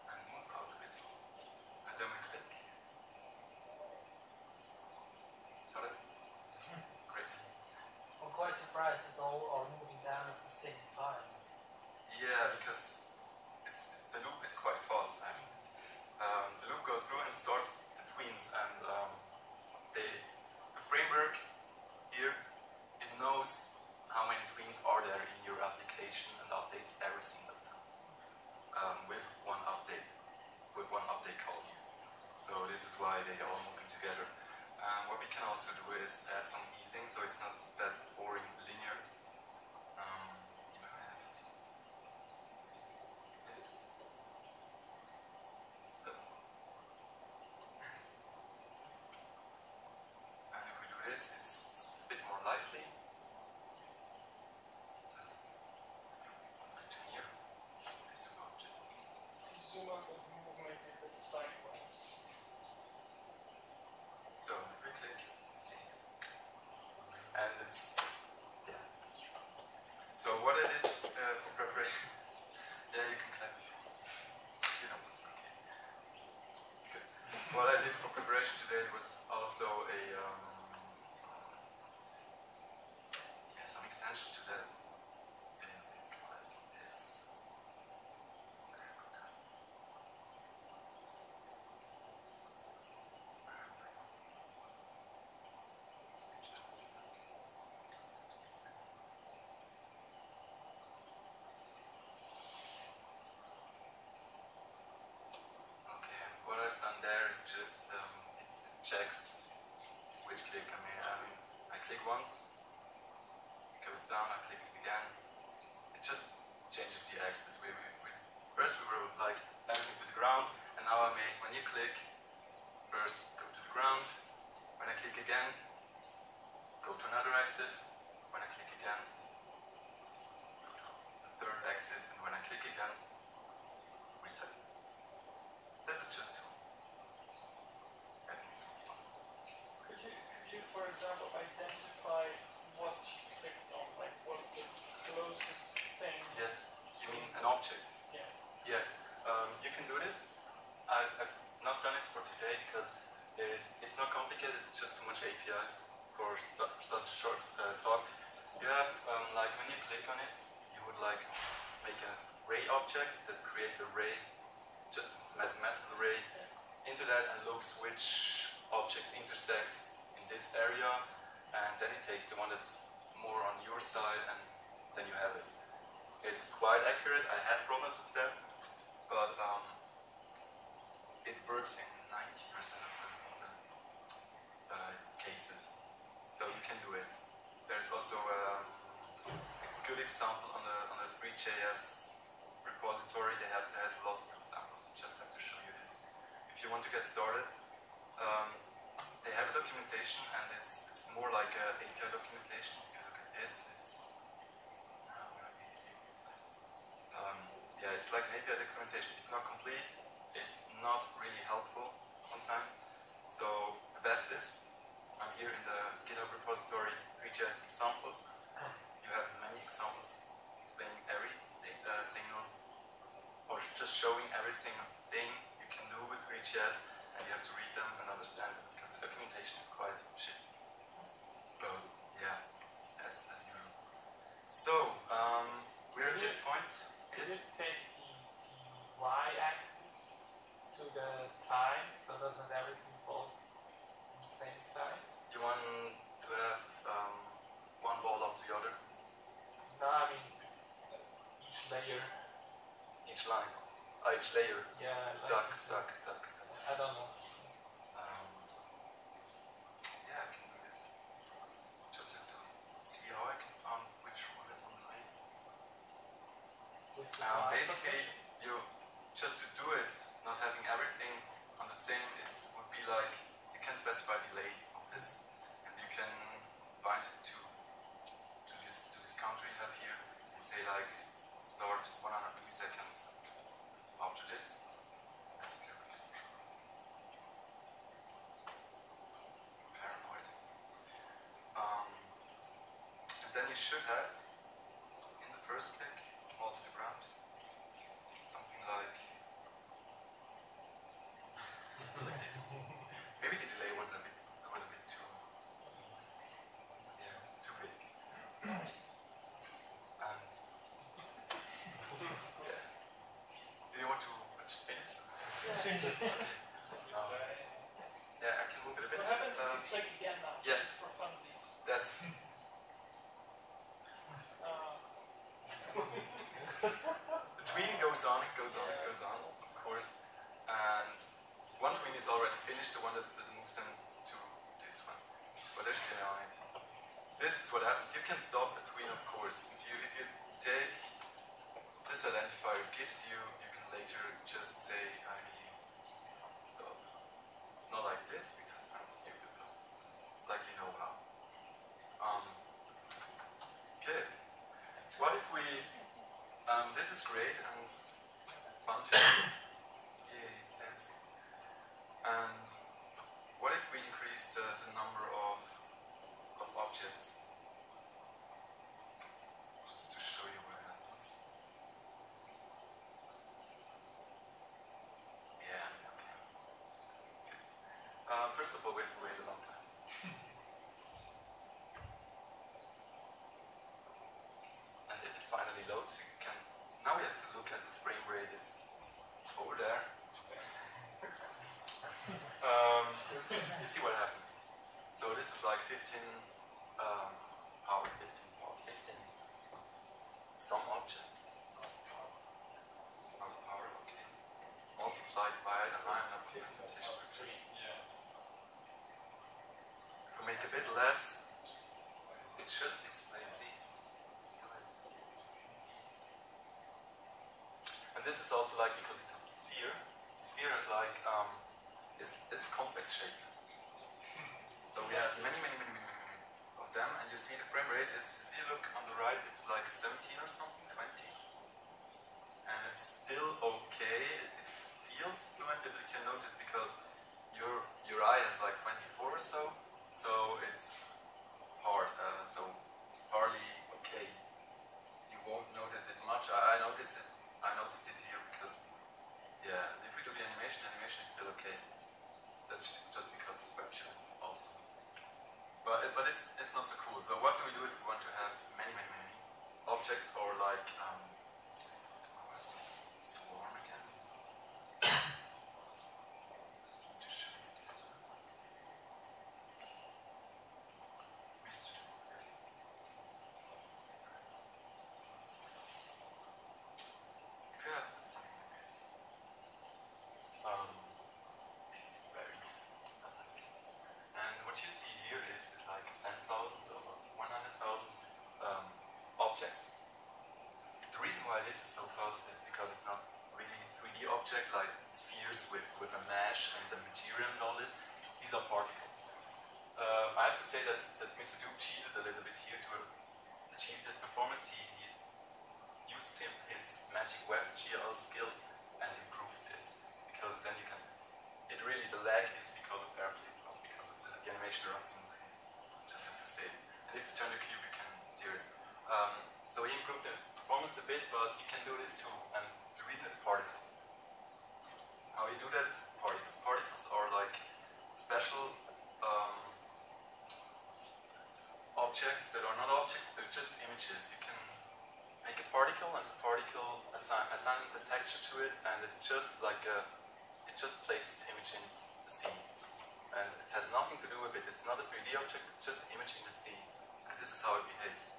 and move out a bit. surprised that all are moving down at the same time. Yeah, because the loop is quite fast. The loop goes through and starts the tweens, and the framework here, it knows how many tweens are there in your application and updates every single time with one update call. So this is why they are all moving together. What we can also do is add some easing, so it's not that boring linear. You have this. So, and if we do this, it's a bit more lively. Let's continue. This object. Zoom out and move maybe a bit sideways. So we click, you see, and it's yeah. So what I did for preparation, yeah, you can clap if you don't want to. Okay. Good. What I did for preparation today was also some extension to that. It's like this. What I've done there is just it checks which click I mean. I click once, it goes down, I click it again. It just changes the axis. First we were like everything to the ground, and now I made when you click, first go to the ground. When I click again, go to another axis. When I click again, go to the third axis, and when I click again, reset. This is just having some fun. Could you, for example, identify what you clicked on, like what the closest thing? Yes, you mean an object? Yeah. Yes, you can do this. I've not done it for today because it's not complicated, it's just too much API for such a short talk. You have, like when you click on it, you would like make an array object that creates an array, just a mathematical array, into that and looks which objects intersects in this area, and then it takes the one that's more on your side, and then you have it. It's quite accurate. I had problems with that, but it works in 90% of the cases, so you can do it. There's also a good example on the Three.js repository. They have lots of examples. Just have to show you this. If you want to get started, they have a documentation, and it's more like an API documentation. You can look at this. It's like an API documentation. It's not complete. It's not really helpful sometimes. So the best is, I'm here in the GitHub repository, Three.js examples. You have many examples explaining every single, or just showing every single thing you can do with Three.js, and you have to read them and understand them because the documentation is quite shit. But yeah, as usual. So we're at this point. Could you take the y-axis to the time so that not everything falls at the same time? You want to have one ball after the other? No, I mean each layer. Each line? Each layer? Yeah. Zack. I don't know. Yeah, I can do this. Just have to see how I can find which one is on the line. With the y Basically, you just to do it, not having everything on the same would be like you can specify delay of this, and you can bind it to this counter you have here, and say like start 100 milliseconds after this. Paranoid. And then you should have in the first click fall to the ground. Something like this. Maybe the delay was a bit too big. Yeah, I can move it a bit. What happens if you click again now? Yes. For funsies. That's the tween goes on, it goes on, it goes on, of course. And one tween is already finished, the one that moves them to this one. But they're still on it. This is what happens. You can stop a tween, of course. If you take this identifier it gives you, you can later just say stop. Not like this because I'm stupid, but like you know how. Good. What if we this is great and fun to do. Yay, fancy. And what if we increase the number of objects? Just to show you what happens. Yeah, okay. First of all, we have to wait a long time. And if it finally loads, we can. Now we have to look at the frame rate. It's over there. You see what happens. So this is like 15 power 15 is some objects. Power, okay. Multiplied by, I don't know, I'm not using notation. If we make a bit less, it should display these. And this is also like because we took the sphere. The sphere is like is a complex shape. So we have many of them, and you see the frame rate is, if you look on the right, it's like 17 or something, 20. And it's still okay. It feels fluent, if you can notice, because your eye has like 24 or so. So it's hard, so hardly okay. You won't notice it much. I notice it. I notice it here because, yeah, if we do the animation is still okay. That's just because WebGL is awesome. But it's not so cool. So what do we do if we want to have many objects, or like what's this swarm again? Just want to show you this one. Mr. Yes. If you have something like this, it's very not like it. And what you see here is like 10,000 or 100,000 objects. The reason why this is so fast is because it's not really 3D object like spheres with a mesh and the material and all this. These are particles. I have to say that Mr. Duke cheated a little bit here to achieve this performance. He used his magic WebGL skills and improved this, because then you can. The lag is because of Airplay, it's not because of the animation runs smoothly. Just have to say it. And if you turn the cube, you can steer it. So he improved the performance a bit, but you can do this too. And the reason is particles. How you do that? Particles. Particles are like special objects that are not objects, they're just images. You can make a particle, and the particle assign the texture to it, and it's just like it just places the image in the scene. And it has nothing to do with it. It's not a 3D object, it's just an image in the scene. And this is how it behaves.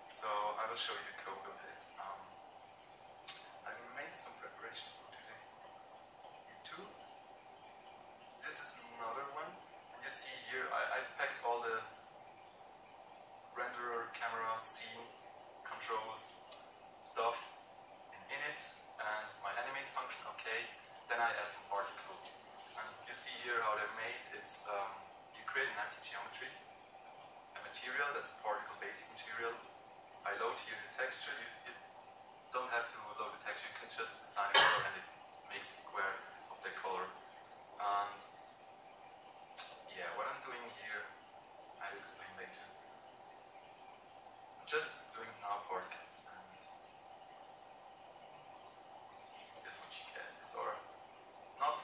So I will show you the code of it. I made some preparation for today. Two. This is another one. And you see here, I packed all the renderer, camera, scene, controls, stuff in it, and my animate function, okay. Then I add some particles. And you see here how they're made. It's you create an empty geometry, a material that's particle basic material. I load here the texture. You don't have to load the texture, you can just assign a color and it makes a square of the color. And yeah, what I'm doing here, I'll explain later. I'm just doing now particles, and this is what you get. These are not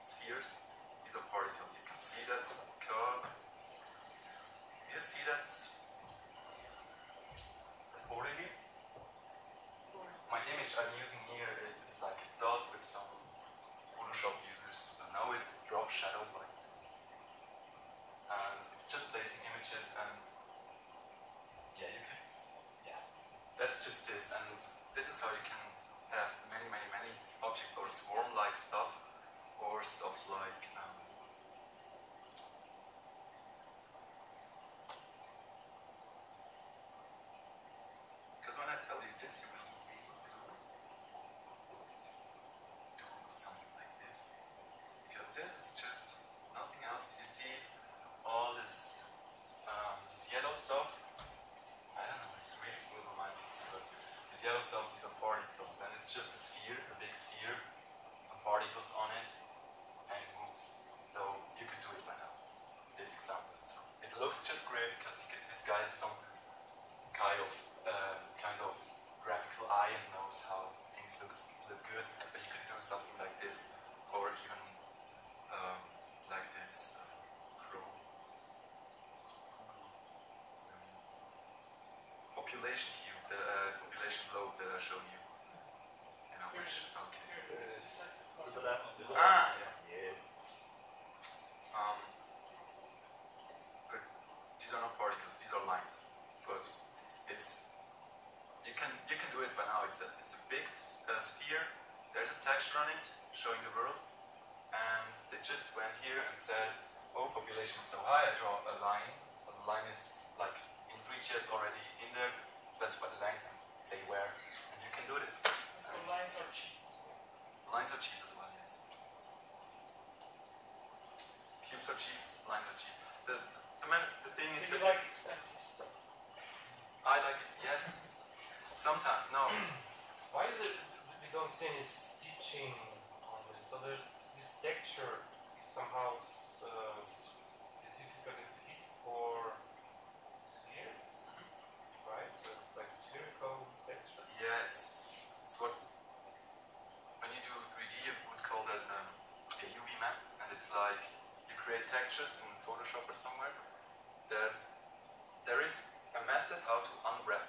spheres, these are particles. You can see that because you see that border here. My image I'm using here is like a dot with some Photoshop users there's a no it, drop shadow light. And it's just placing images and yeah, you can, yeah. That's just this, and this is how you can have many object or swarm-like stuff, or stuff like because when I tell you this, you will be able to do something like this. Because this is just nothing else. You see all this yellow stuff. I don't know, it's really smooth on my PC, but this yellow stuff, these are particles, and it's just a sphere, a big sphere, some particles on it, and it moves. So you could do it by now. This example. So it looks just great because this guy has some kind of graphical eye and knows how things look good. But you could do something like this, or even like this population cube, the population globe that I showed you. You know, which is okay. To the left. Ah, yeah. Yes. But these are not particles; these are lines. But it's you can do it by now. It's a big sphere. There's a texture on it showing the world, and they just went here and said, "Oh, population is so high. I draw a line. The line is like in Three.js already in there. Specify the length and say where, and you can do this." So lines are cheap. Lines are cheap as well, yes. Cubes are cheap, lines are cheap. The thing is So you that like expensive stuff. I like it, yes. Sometimes, no. Why we don't see any stitching on this? So this texture is somehow specifically fit for sphere, right? So it's like spherical texture. Yeah, it's what when you do 3D you would call that a UV map, and it's like you create textures in Photoshop or somewhere that there is a method how to unwrap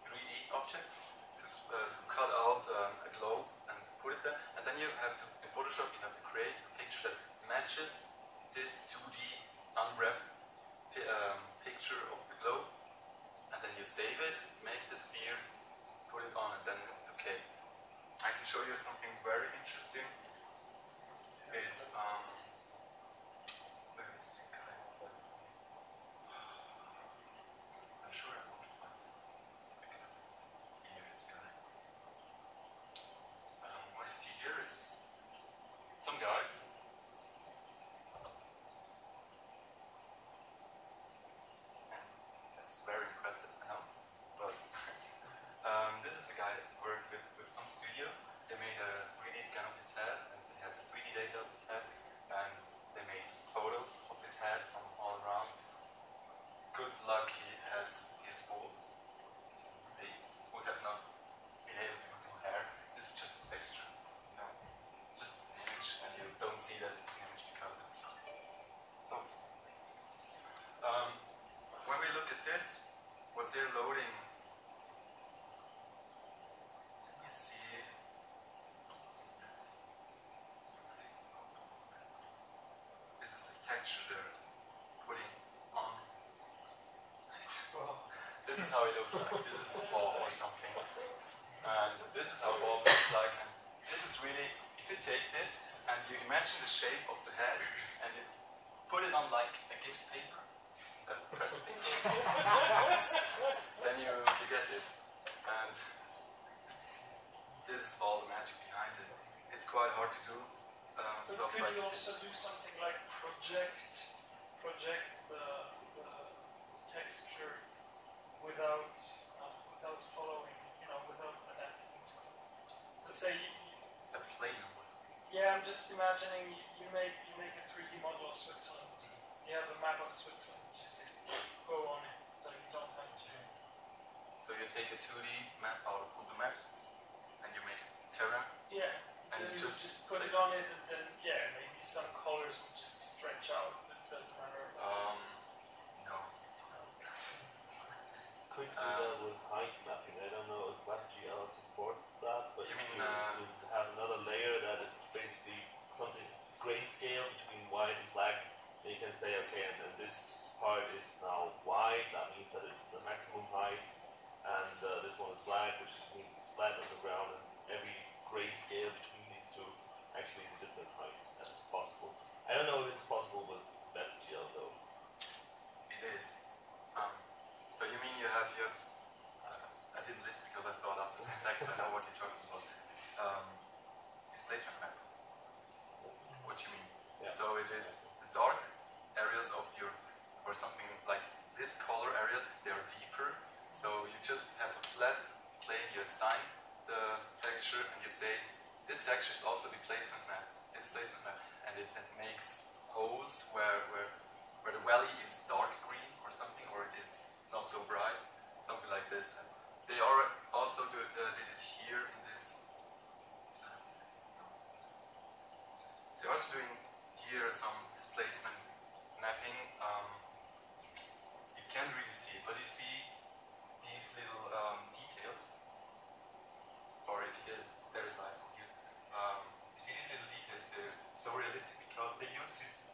3D objects to cut out a globe and put it there, and then you have to in Photoshop you have to create a picture that matches this 2D unwrapped picture of the globe, and then you save it, make the sphere, put it on, and then it's okay. I can show you something very interesting. It's where is the guy? I'm sure I won't find it because it's here. This guy. What you see here is some guy. And that's very impressive, I know. But this is a guy that worked with some studio. They made a 3D scan of his head, and they had 3D data of his head, and they made photos of his head from all around. Good luck he has his bald. They would have not been able to do hair. This is just a texture, you know, just an image, and you don't see that it's an image because it's so. When we look at this, what they're loading. Texture they're putting on it. This is how it looks like. This is a ball or something. And this is how a ball looks like. And this is really, if you take this and you imagine the shape of the head and you put it on like a gift paper, a present paper, then you get this. And this is all the magic behind it. It's quite hard to do. But Stuff could like you also do something like project the texture without following, without adapting to it? So say, a plane. yeah, I'm just imagining you make a 3D model of Switzerland. You have a map of Switzerland, just go on it, so you don't have to. So you take a 2D map out of Google Maps and you make terrain. Yeah. And then you you just put it on it, and then maybe some colors would just stretch out, but it doesn't matter. No. Could do that with height mapping. I don't know if WebGL supports that, but You mean, to have another layer that is basically something grayscale between white and black, then you can say, okay, and then this part is now white, that means that it's the maximum height, and this one is black, which means it's flat on the ground, and every grayscale between these two actually is a different height. That's possible. I don't know if it's possible with WebGL though. It is. So you mean you have I didn't listen because I thought after 2 seconds I know what you're talking about. Displacement map. What you mean? Yeah. So it is the dark areas of your, or something like this color areas, they are deeper. So you just have a flat plane, you assign the texture and you say, this texture is also displacement map, and it makes holes where the valley is dark green or something, or it is not so bright, something like this. And they are also did it here in this. They're also doing here some displacement mapping. You can't really see it, but you see these little details. Or if there's light on here. You see these little details, they're so realistic because they use this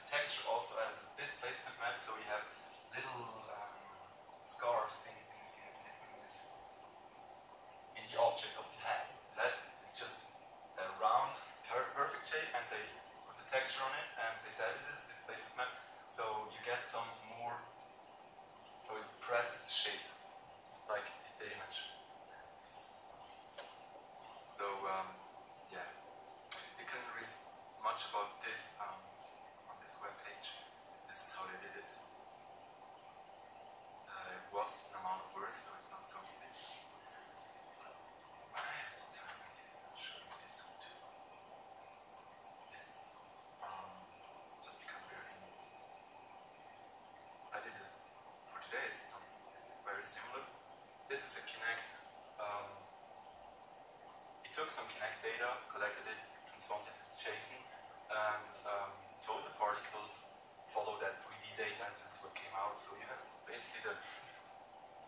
texture also as a displacement map, so we have little scars in the object of the hand. That is just a round, perfect shape, and they put the texture on it, and they said it is a displacement map, so you get some more, so it presses the shape, like the image. So, yeah, you can read much about this on this web page. This is how they did it. It was an amount of work, so it's not so easy. I have the time again. I'll show you this one too. Yes. Just because we're in. I did it for today. It's something very similar. This is a Kinect. Took some Kinect data, collected it, transformed it to JSON, and told the particles follow that 3D data, and this is what came out. So you have basically the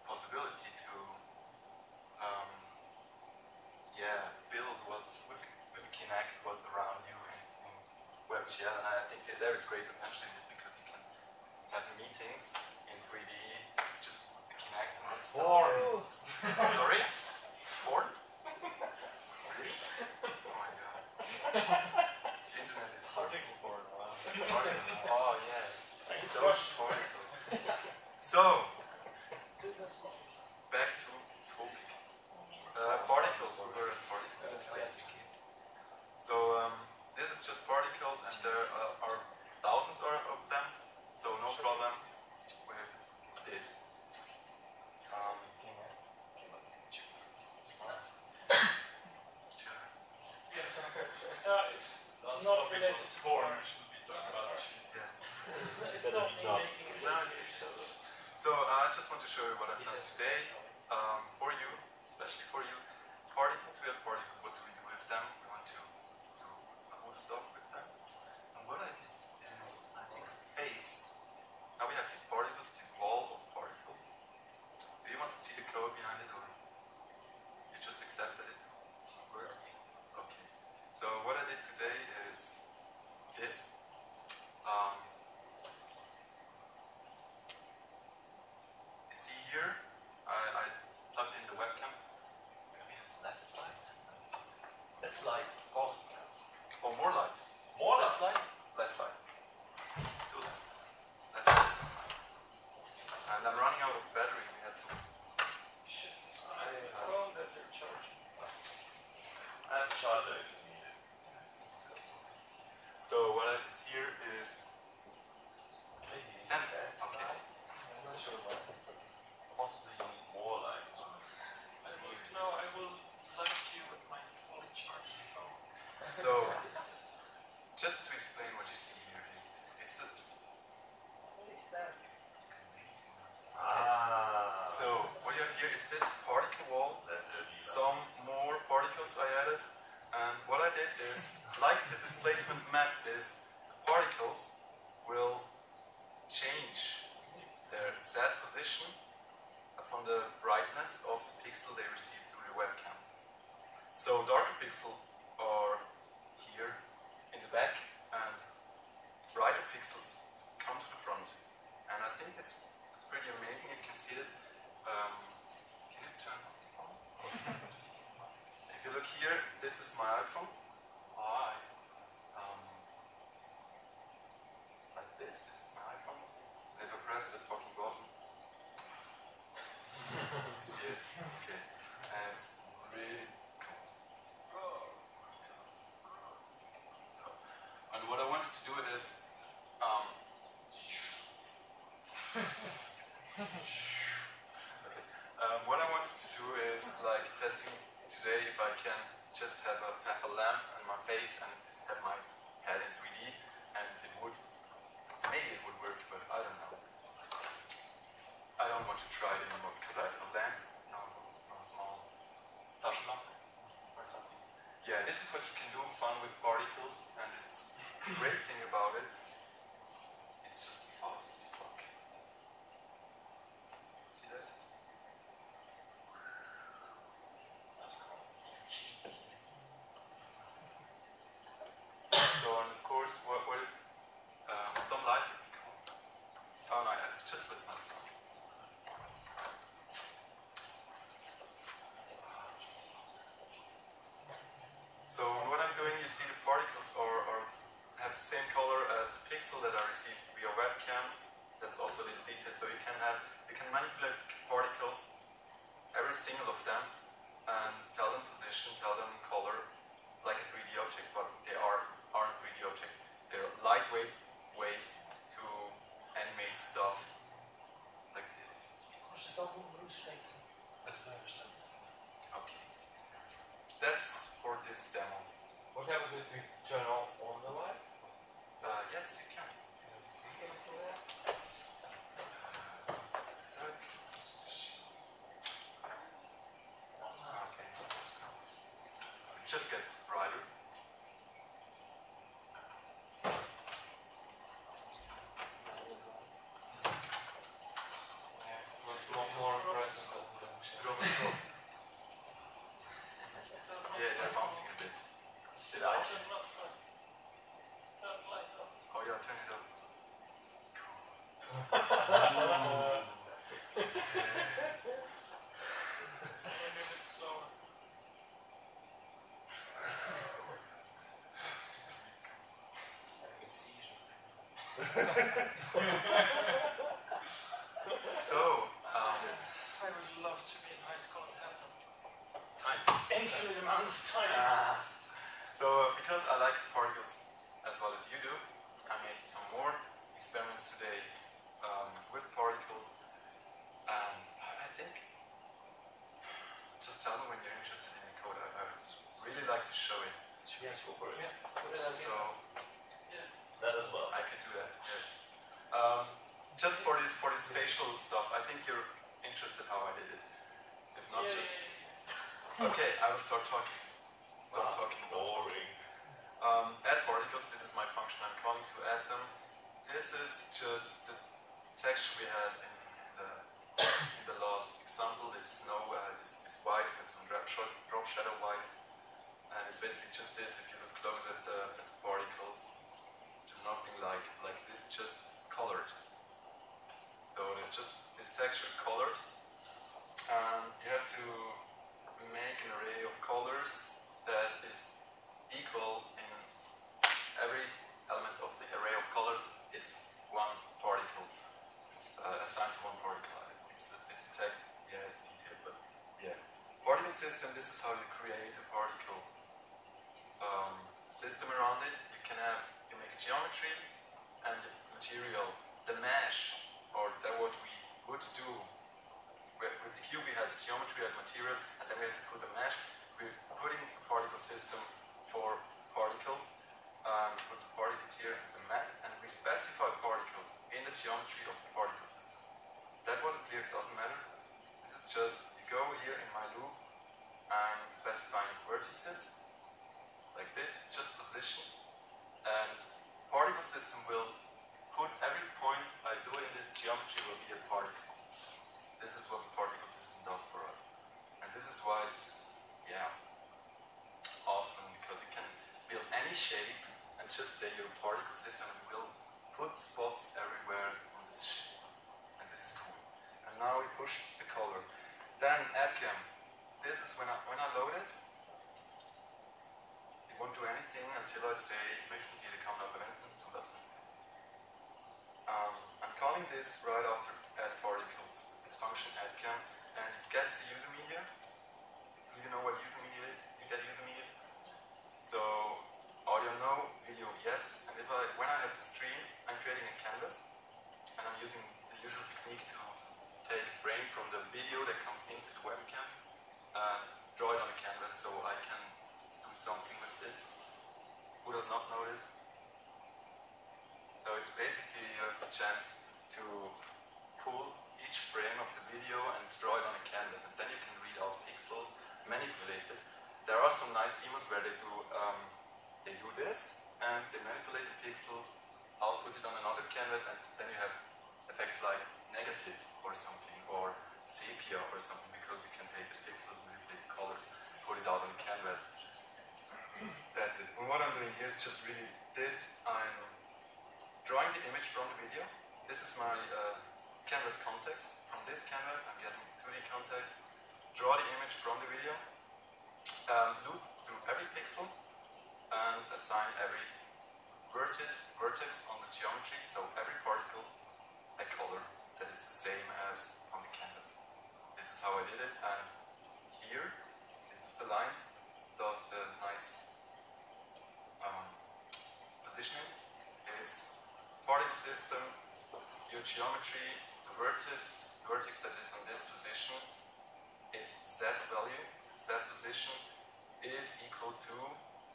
possibility to build what's with Kinect, what's around you in WebGL, and I think that there is great potential in this because you can have meetings in 3D, just the Kinect and that stuff. Forms! Sorry? Form? Oh my god. The internet is Particle porn, wow. Oh yeah. Thanks. Those particles. So, Business model. back to topic. Particles, we were at particles. So, this is just particles, and there are thousands of them, so no problem with this. It's not related to porn. Yes. It's not me making associations. So I just want to show you what I've done today for you, especially for you. Particles, we have particles, what do we do with them? We want to do cool stuff with them. And what I did is, I think, face. Now we have these particles, this wall of particles. Do you want to see the code behind it, or you just accept that it works? Okay. So what I did today is this. You see here, I plugged in the webcam. Can we have less light? Less light. Oh, more light. More less light? Less light. Too less. Less light. And I'm running out of battery. We had some. You should describe the phone that you're charging. I have a charger if you need it. So what I did here is stand. Okay. I'm not sure why. Possibly you need more light. I will light you with my fully charged phone. So just to explain what you see here is it's a What is that? amazing. Ah. So what you have here is this particle wall. Some more particles I added, and what I did is, like the displacement map is, the particles will change their Z position upon the brightness of the pixel they receive through your webcam. So darker pixels are here in the back, pixels come to the front. And I think this is pretty amazing. You can see this. Can you turn off the phone? If you look here, this is my iPhone. Like this is my iPhone. If I press the fucking button, you see it? Okay. And it's really cool. So, and what I wanted to do is what I wanted to do is like testing today if I can just have a lamp on my face and have my head in 3D, and maybe it would work, but I don't know. I don't want to try it anymore because I have no lamp, no small Taschenlampe or something. Yeah, this is what you can do, fun with particles, and it's the great thing about it. It's just fast as fuck. See that? So, and of course, some light would be cool. Oh no, I just lit myself. So what I'm doing, you see the particles have the same color as the pixel that I received via webcam. That's also a little detail. So you can manipulate particles, every single of them, and tell them position, tell them color, like a 3D object, but they aren't 3D object. They're lightweight ways to animate stuff like this. Okay. That's for this demo. What happens if we turn off on the light? Yes, you can. Can you see anything there? Okay, so it just gets brighter. Yeah, it's not more impressive than Yeah, they're bouncing a bit. Did I? Oh yeah, turn it up. Maybe a bit slower. So, I would love to be in high school and have time. infinite amount of time. So, because I like the particles as well as you do, I made some more experiments today with particles, and I think, just tell me when you're interested in the code. I would really like to show it. Yes, go for it. So, That as well. I could do that, yes. Just for this spatial stuff, I think you're interested how I did it. If not, just... Okay, I will start talking. Boring. Add particles, this is my function, I'm calling to add them. This is just the texture we had in the last example, this snow, this white with some drop shadow white. And it's basically just this, if you look close at the particles, nothing like this, just colored. So they're just this texture colored, and you have to make an array of colors that is equal in every element of the array of colors is one particle, assigned to one particle. It's a tag, yeah, it's detailed, but yeah. Particle system, this is how you create a particle system around it. You make a geometry and the material, the mesh, or what we would do. With the cube we had the geometry and material, and then we had to put a mesh. We're putting a particle system for particles, put the particles here in the mat, and we specify particles in the geometry of the particle system. That wasn't clear, it doesn't matter. This is just, you go here in my loop and specifying vertices, like this, just positions, and particle system will put every point I do in this geometry will be a particle. This is what the particle system does for us. And this is why it's, yeah, awesome, because you can build any shape and just say your particle system will put spots everywhere on this shape. And this is cool. And now we push the color. Then AdCam. This is when I load it. It won't do anything until I say, möchten Sie die Kamera verwenden, zulassen. I'm calling this right after add particles, this function AdCam, and it gets the user media. Do you know what user media is? You get user media? So, audio no, video yes, and when I have the stream, I'm creating a canvas, and I'm using the usual technique to take a frame from the video that comes into the webcam and draw it on a canvas so I can do something with this. Who does not know this? So it's basically a chance to pull each frame of the video and draw it on a canvas, and then you can read out pixels, manipulate it. There are some nice demos where they do this, and they manipulate the pixels, output it on another canvas, and then you have effects like negative or something, or sepia or something, because you can take the pixels, manipulate the colors, put it out on the canvas. That's it. And what I'm doing here is just really this. I'm drawing the image from the video. This is my canvas context. From this canvas, I'm getting the 2D context. Draw the image from the video. Loop through every pixel and assign every vertex on the geometry. So every particle a color that is the same as on the canvas. This is how I did it, and here, this is the line, does the nice positioning. It's particle system, your geometry, the vertex that is on this position, its Z value, Z position is equal to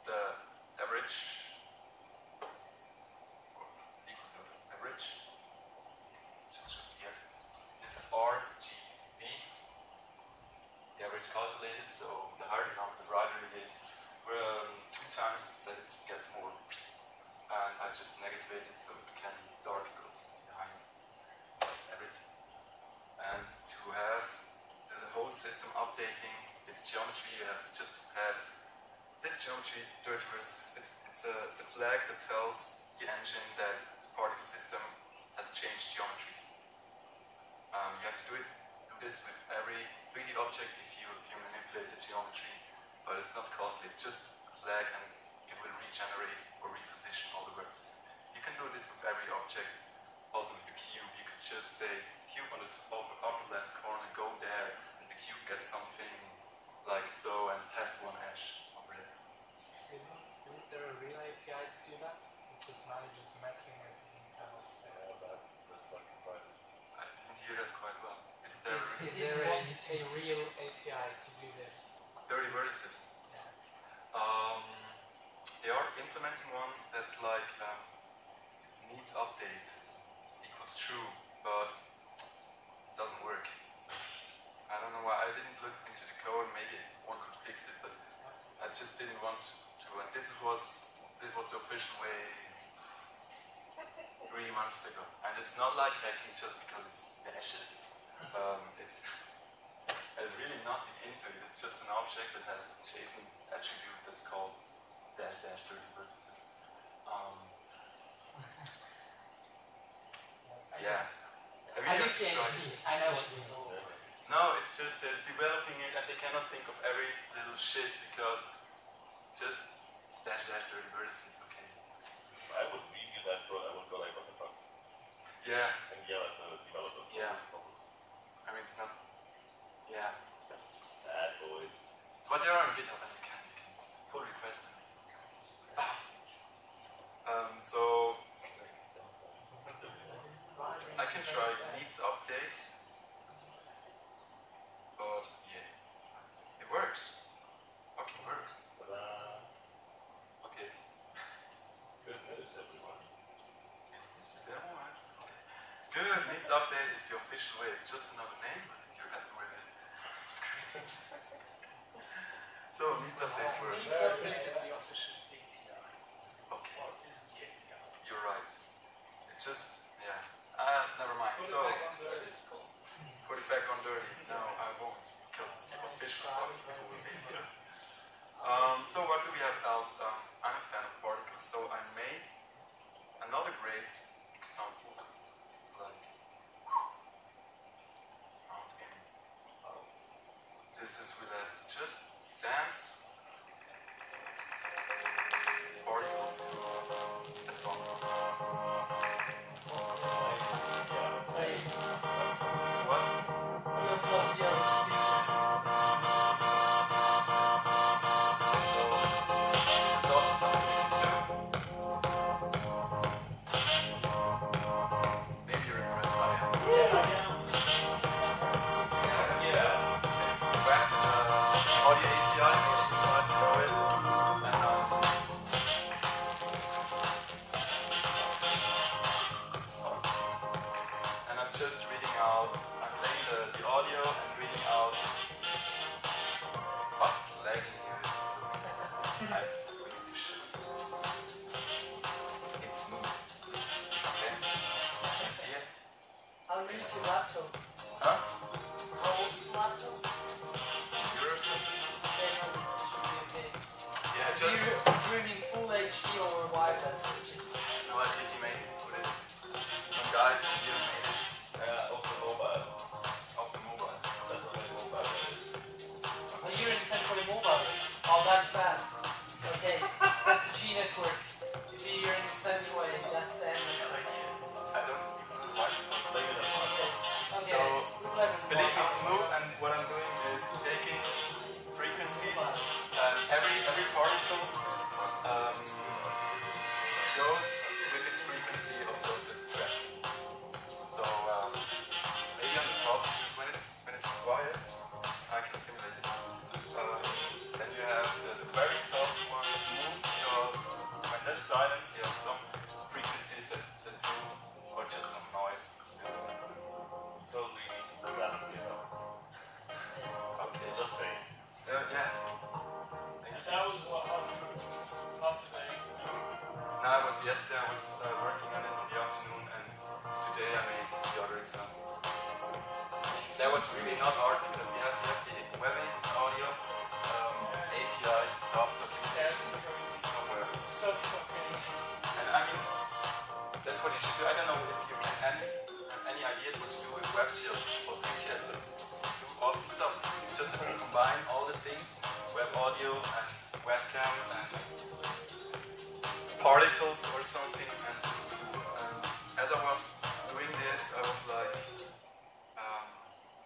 the average, RGB, the average calculated, so the higher the number, the brighter it is. 2 times that it gets more. And I just negativate it so it can be dark because behind that's everything. And to have the whole system updating its geometry, you have just to pass this geometry dirty versus it's a flag that tells the engine that the particle system has changed geometries. You have to do this with every 3D object if you manipulate the geometry, but it's not costly. Just flag and it will regenerate or reposition all the vertices. You can do this with every object, also with the cube. You could just say cube on the upper left corner, go there, and the cube gets something like so and has one edge over there. Isn't there a real API to do that? Because now you're just messing with the internal state. I didn't hear that quite well. Is there a real API to do this? dirty vertices? Yeah. They are implementing one that's like needs update equals true, but it doesn't work. I don't know why. I didn't look into the code. Maybe one could fix it, but I just didn't want to. And this was the official way 3 months ago. And it's not like hacking just because it's dashes. There's really nothing into it. It's just an object that has a JSON attribute that's called dash dirty vertices. Yeah. I think PHP. I know what you mean. No, it's just developing it, and they cannot think of every little shit because just dash dirty vertices. Okay. If I would review that code, I would go like, what the fuck? Yeah. And yell at the developer. Yeah. I mean, it's not. Yeah. Bad boys. But you're on GitHub and you can pull request. So I can try needs update, but yeah, it works. Okay, it works. Okay. Good news, everyone. Is this the demo? Good, needs update is the official way. It's just another name, but if you're happy with it, it's great. So needs update works. Needs update is the official API. Okay. Or is the API. You're right. It just, yeah. Never mind. Put So, it back on dirty, it's cool. put it back on dirty. No, I won't, because it's the official fucking cool API. So what do we have else? I'm a fan of particles, so I made another great sound like sound in. This is with a just dance particles to a song. What? This is also something we can do. Maybe you're impressed I am. It's just it's web audio API, which you might know it. And I'm just reading out, I'm playing the audio and reading out. Fuck, it's lagging here. We need to shoot. It's smooth. Okay? You see it? How old is your laptop? Huh? How old is your laptop? Yours? Okay, no, this should be okay. Yeah, Are just. you streaming full HD or wireless? No, I think he made it. Put it. Some guy from here made it. Off the mobile. Off the mobile. That's what my mobile is. Oh, you're in Central Mobile. Oh, that's bad. Okay, that's the G network. If you're in Central, that's the M network. I don't even know why because Blame it on Okay, So, we'll have it. believe me, it's smooth, and what I'm doing is taking frequencies, and every particle goes with its frequency of the track. So maybe on the top, just when it's quiet, I can simulate it. Then you have the very top one is smooth because when there's silence, you have some frequencies that do, or just some noise still. Totally need to put that in the Okay. Just saying. Yeah. And that was what, half a day? No, it was yesterday. I was working on it in the afternoon, and today I made the other examples. That was really not hard because you have the web audio API stuff documentation somewhere. So fucking easy. And I mean, that's what you should do. I don't know if you can any ideas what to do with WebGL or Three.js to do awesome stuff. It's just that you combine all the things, web audio and webcam and particles or something, and it's cool. And as I was doing this, I was like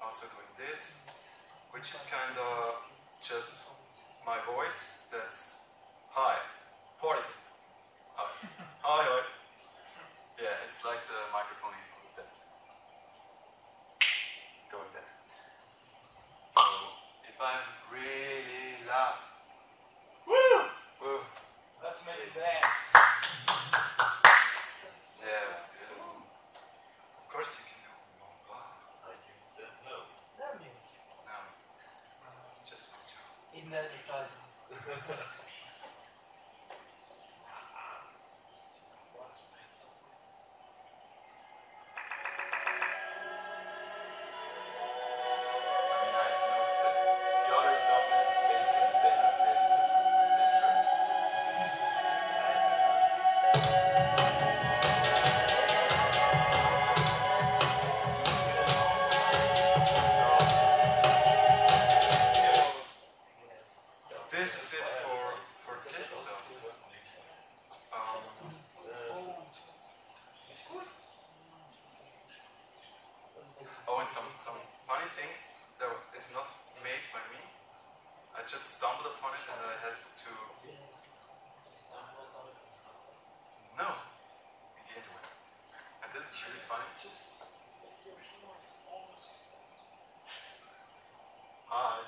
also doing this, which is kind of just my voice. That's hi, particles. Hi, hi, hi. Yeah, it's like the microphone input that's going there. So if I'm really loud, Woo! woo, Let's make it dance. yeah, of course you can do. iTunes says no. Damn you. No, just one job. In the advertisement. I mean, I've noticed that the other example is basically the same as this, just different. This is it for this stuff. Oh, and some funny thing that is not made by me. I just stumbled upon it and I had to. No, in the internet. And this is really funny. Hi,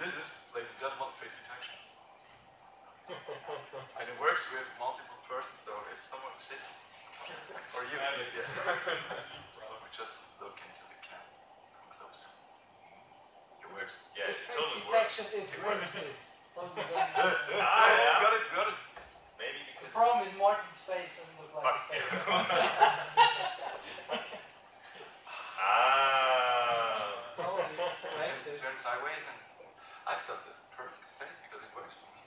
this is, ladies and gentlemen, face detection. And it works with multiple persons, so if someone shit, or you, yeah. We just look into the cam close. It works. Yeah, This it face totally works. detection is racist. Don't do Yeah, that. yeah. got it. Maybe The because problem is Martin's face doesn't look like a Fuck you. face. Racist. Turn sideways, and I've got the perfect face because it works for me.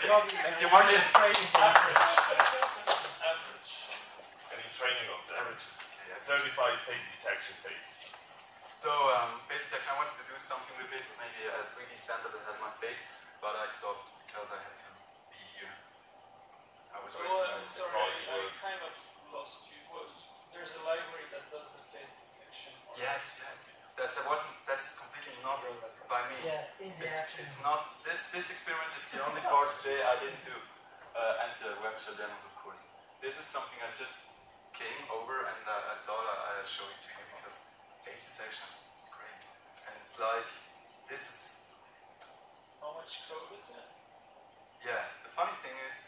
Probably You want it? Trading Average. face detection phase. So face detection, I wanted to do something with it, maybe a 3D center that had my face, but I stopped because I had to be here. I was waiting. Sorry, I kind of lost you. Well, there's a library that does the face detection. Yes, yes. That wasn't. That's completely not by me. Yeah, in the action. It's not. This experiment is the only part today I didn't do. And the WebGL demos, of course. This is something I just came over and I thought I'd show it to you because face detection, it's great. And it's like, this is. How much code is it? Yeah. The funny thing is.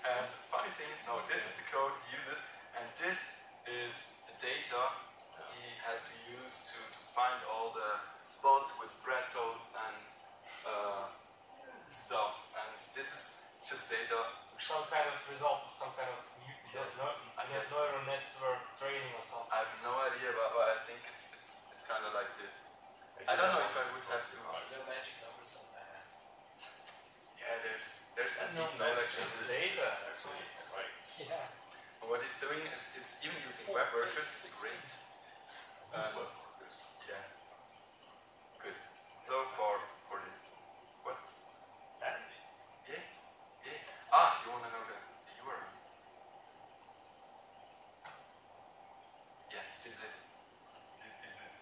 And the funny thing is, no, this is the code he uses, and this is the data he has to use to find all the spots with thresholds and stuff. And this is just data. Some kind of result of some kind of Yes, I guess. neural network training or something. I have no idea, but I think it's kind of like this. I don't know if I would have to. There are magic numbers on that. Yeah, there's some No, deep knowledge in It's this. data, actually. Right. Yeah. And what he's doing is even using web workers is great. Yeah. Good. So far for this. What? Fancy. Yeah. Yeah. Ah, you want to know the URL? Yes, this is it. This is it.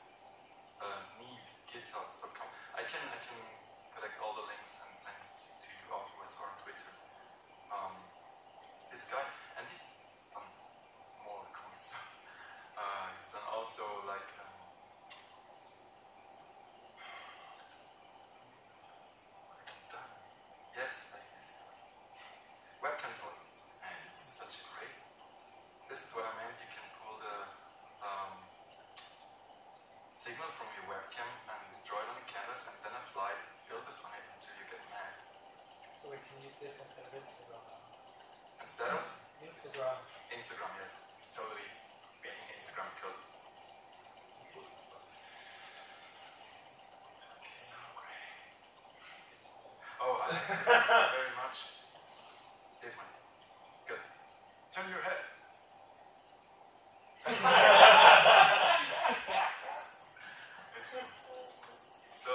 GitHub.com. I can collect all the links and send it to you afterwards or on Twitter. This guy, and he's done more cool stuff. He's done also like yes, like this stuff. Webcam tool. And it's such a great. This is what I meant. You can pull the signal from your webcam and draw it on the canvas and then apply filters on it until you get mad. So we can use this instead of Instagram. Instead of Instagram. yes. It's totally beating Instagram because it's so great. Oh, I like this very much. This one. Good. Turn your head. It's cool. So,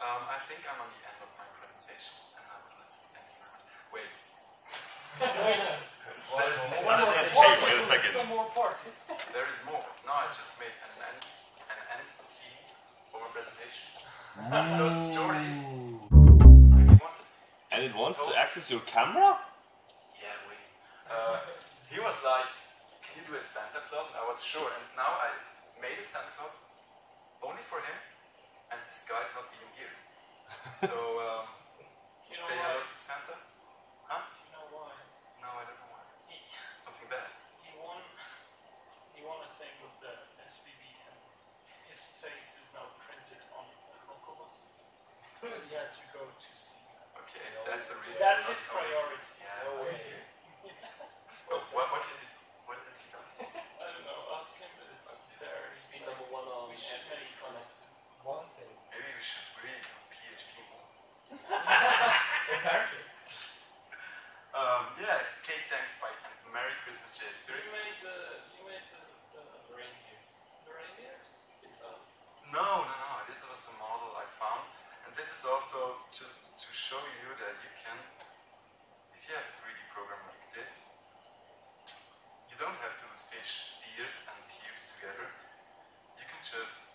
I think I'm on the end of my presentation, and I would like to thank you very much. Wait. There's more. Wait a second. Some more part. There is more. No, I just made an end scene for my presentation. Because Jordy really wanted. And it wants to access your camera? Yeah, wait. He was like, can you do a Santa Claus? And I was sure. And now I made a Santa Claus only for him. And this guy's not even here. So, You know say why? hello to Santa? Huh? You know why? No, I don't know why. He, Something bad. he won a thing with the SBB and his face is now printed on a locomotive. He had to go to see that. Okay, that's a reason. That's for his not going. priority. Yeah. No way. But what is it? What has he done? I don't know, ask him, but it's there. He's been number one on. We should make fun of. One thing. Maybe we should really do PHP more. Apparently. Yeah, cake thanks bye and Merry Christmas JSZurich. You made the reindeers. The reindeers? No, this was a model I found, and this is also just to show you that you can, if you have a 3D program like this, you don't have to stitch spheres and cubes together. You can just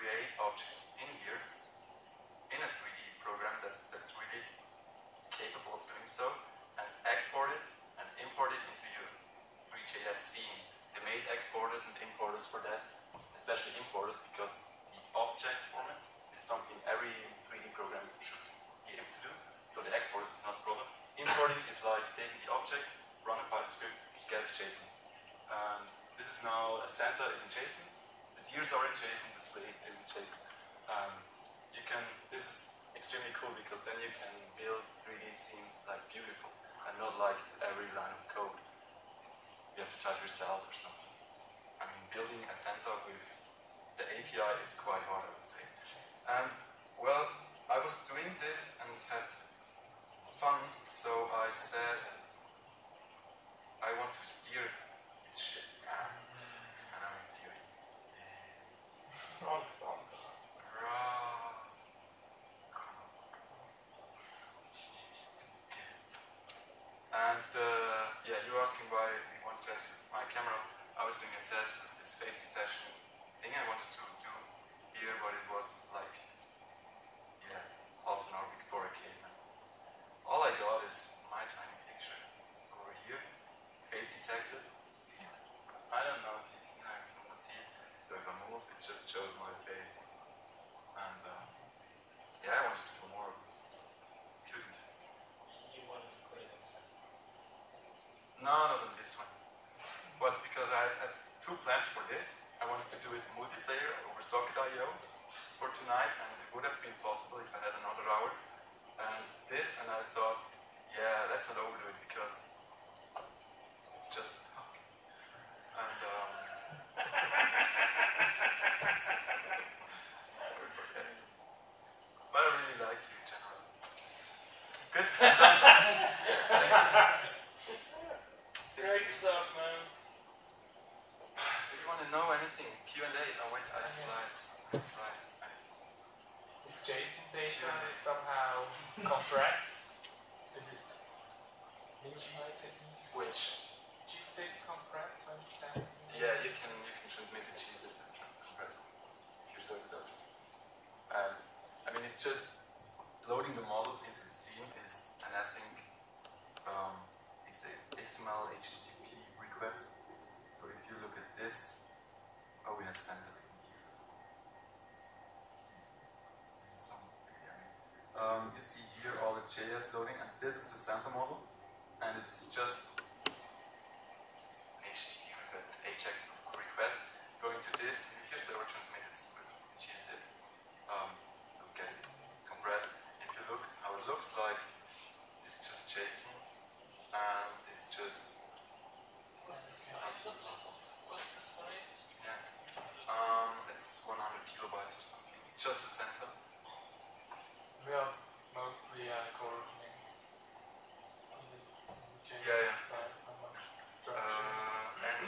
create objects in here in a 3D program that's really capable of doing so, and export it and import it into your Three.js scene. They made exporters and importers for that, especially importers, because the object format is something every 3D program should be able to do. So the export is not a problem. Importing is like taking the object, run a Python script, get a JSON. And this is now, Santa is in JSON, the deers are in JSON, the slave is in JSON. This is extremely cool because then you can build 3D scenes like beautiful and not like every line of code you have to type yourself or something. I mean, building a Santa with the API is quite hard, I would say. And well, I was doing this and had fun one stretch my camera, I was doing a test with this face detection thing I wanted to do here, but it was like, yeah, half an hour before I came. All I got is my tiny picture over here, face detected. I don't know if you can see it. So if I move, it just shows my face. And yeah, I wanted to do more, but couldn't. You wanted to put it in center. No, not on this one. But because I had two plans for this, I wanted to do it multiplayer over Socket.io for tonight, and it would have been possible if I had another hour. And this, and I thought, yeah, let's not overdo it because it's just. And sorry for that. But I really like you in general. Good. Great stuff, man. Do you want to know anything? Q&A? Oh wait, I have slides. Is JSON data somehow compressed? Is it Which? cheat compressed when it's sent? Yeah, you can transmit and cheese it compressed. Here's how it does. I mean, it's just loading the models into the scene is an async XML HTTP request. So if you look at this, oh, we have sent it in here. This is some. You see here all the JS loading, and this is the sample model, and it's just an HTTP request, an AJAX request going to this. And here's the error transmitted script, which is it. Look at it compressed. If you look how it looks like, it's just JSON, and it's just. What's the size? Yeah. It's 100 kilobytes or something. Just the center. Well, it's mostly coordinates. Yeah. So much And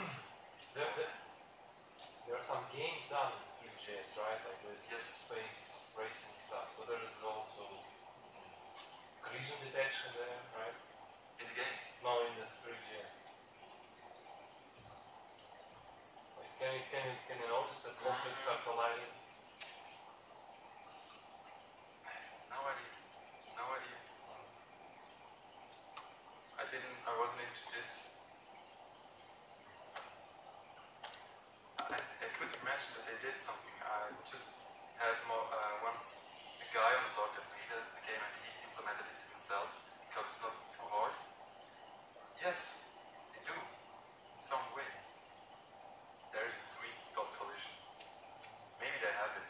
There are some games done in Three.js, right? Like this Yes. space racing stuff. So there is also collision detection there, right? in the games. No, in the Three.js. Like, can you notice that objects are colliding? No idea. I wasn't into this. I could imagine that they did something. I just had once a guy on the blog that made a game and he implemented it himself because it's not too hard. Yes, they do. In some way. There's 3 dot collisions. Maybe they have it.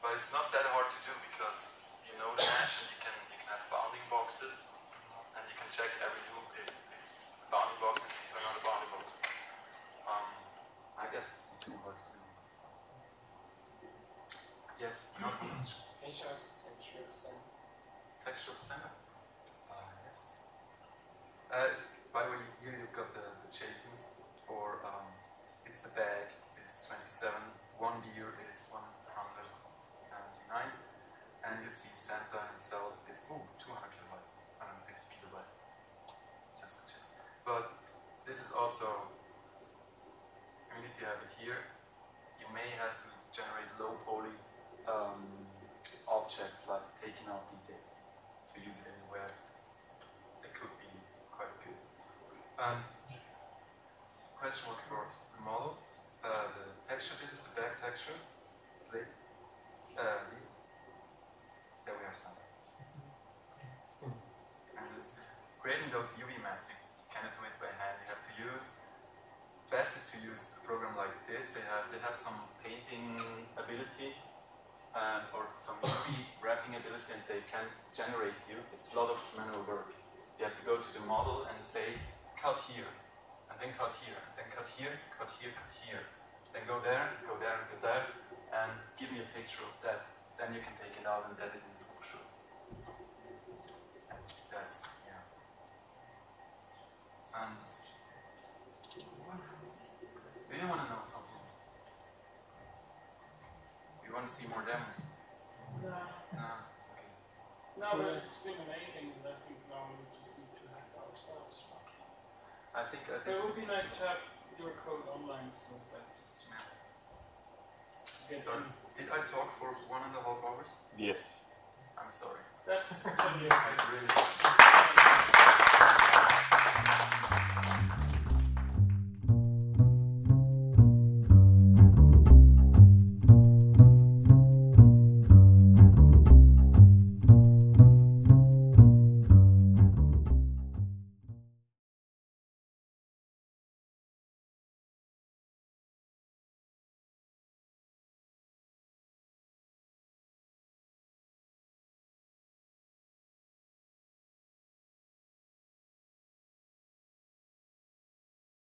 But it's not that hard to do because you know the hash and you can have bounding boxes and you can check every loop if the bounding box is into another bounding box. I guess it's not too hard to do. Yes, another question. Can you show us the texture of the center? Texture of center. Yes. By the way, here you've got the JSONs for it's the bag is 27, 1 year is 179, and you see Santa himself is 200 kilobytes, 150 kilobytes. Just a check. But this is also, I mean, if you have it here, you may have to generate low poly objects like taking out details to use it anywhere. It could be quite good. And the question was for the model. The texture, this is the back texture. There we have some. And it's creating those UV maps. You cannot do it by hand. You have to use. Best is to use a program like this. They have some painting ability and or some UV wrapping ability, and they can generate you. It's a lot of manual work. You have to go to the model and say cut here, and then cut here, and then cut here, cut here, cut here. Then go there, go there, and go there, and give me a picture of that. Then you can take it out and edit it in Photoshop. That's, yeah. And do you want to know something? You want to see more demos? No. No. Okay. No, but it's been amazing, and I think now we just need to hack ourselves. I think It would be nice to have your code online so that just get Sorry, did I talk for 1.5 hours? Yes. I'm sorry. That's totally I okay. really.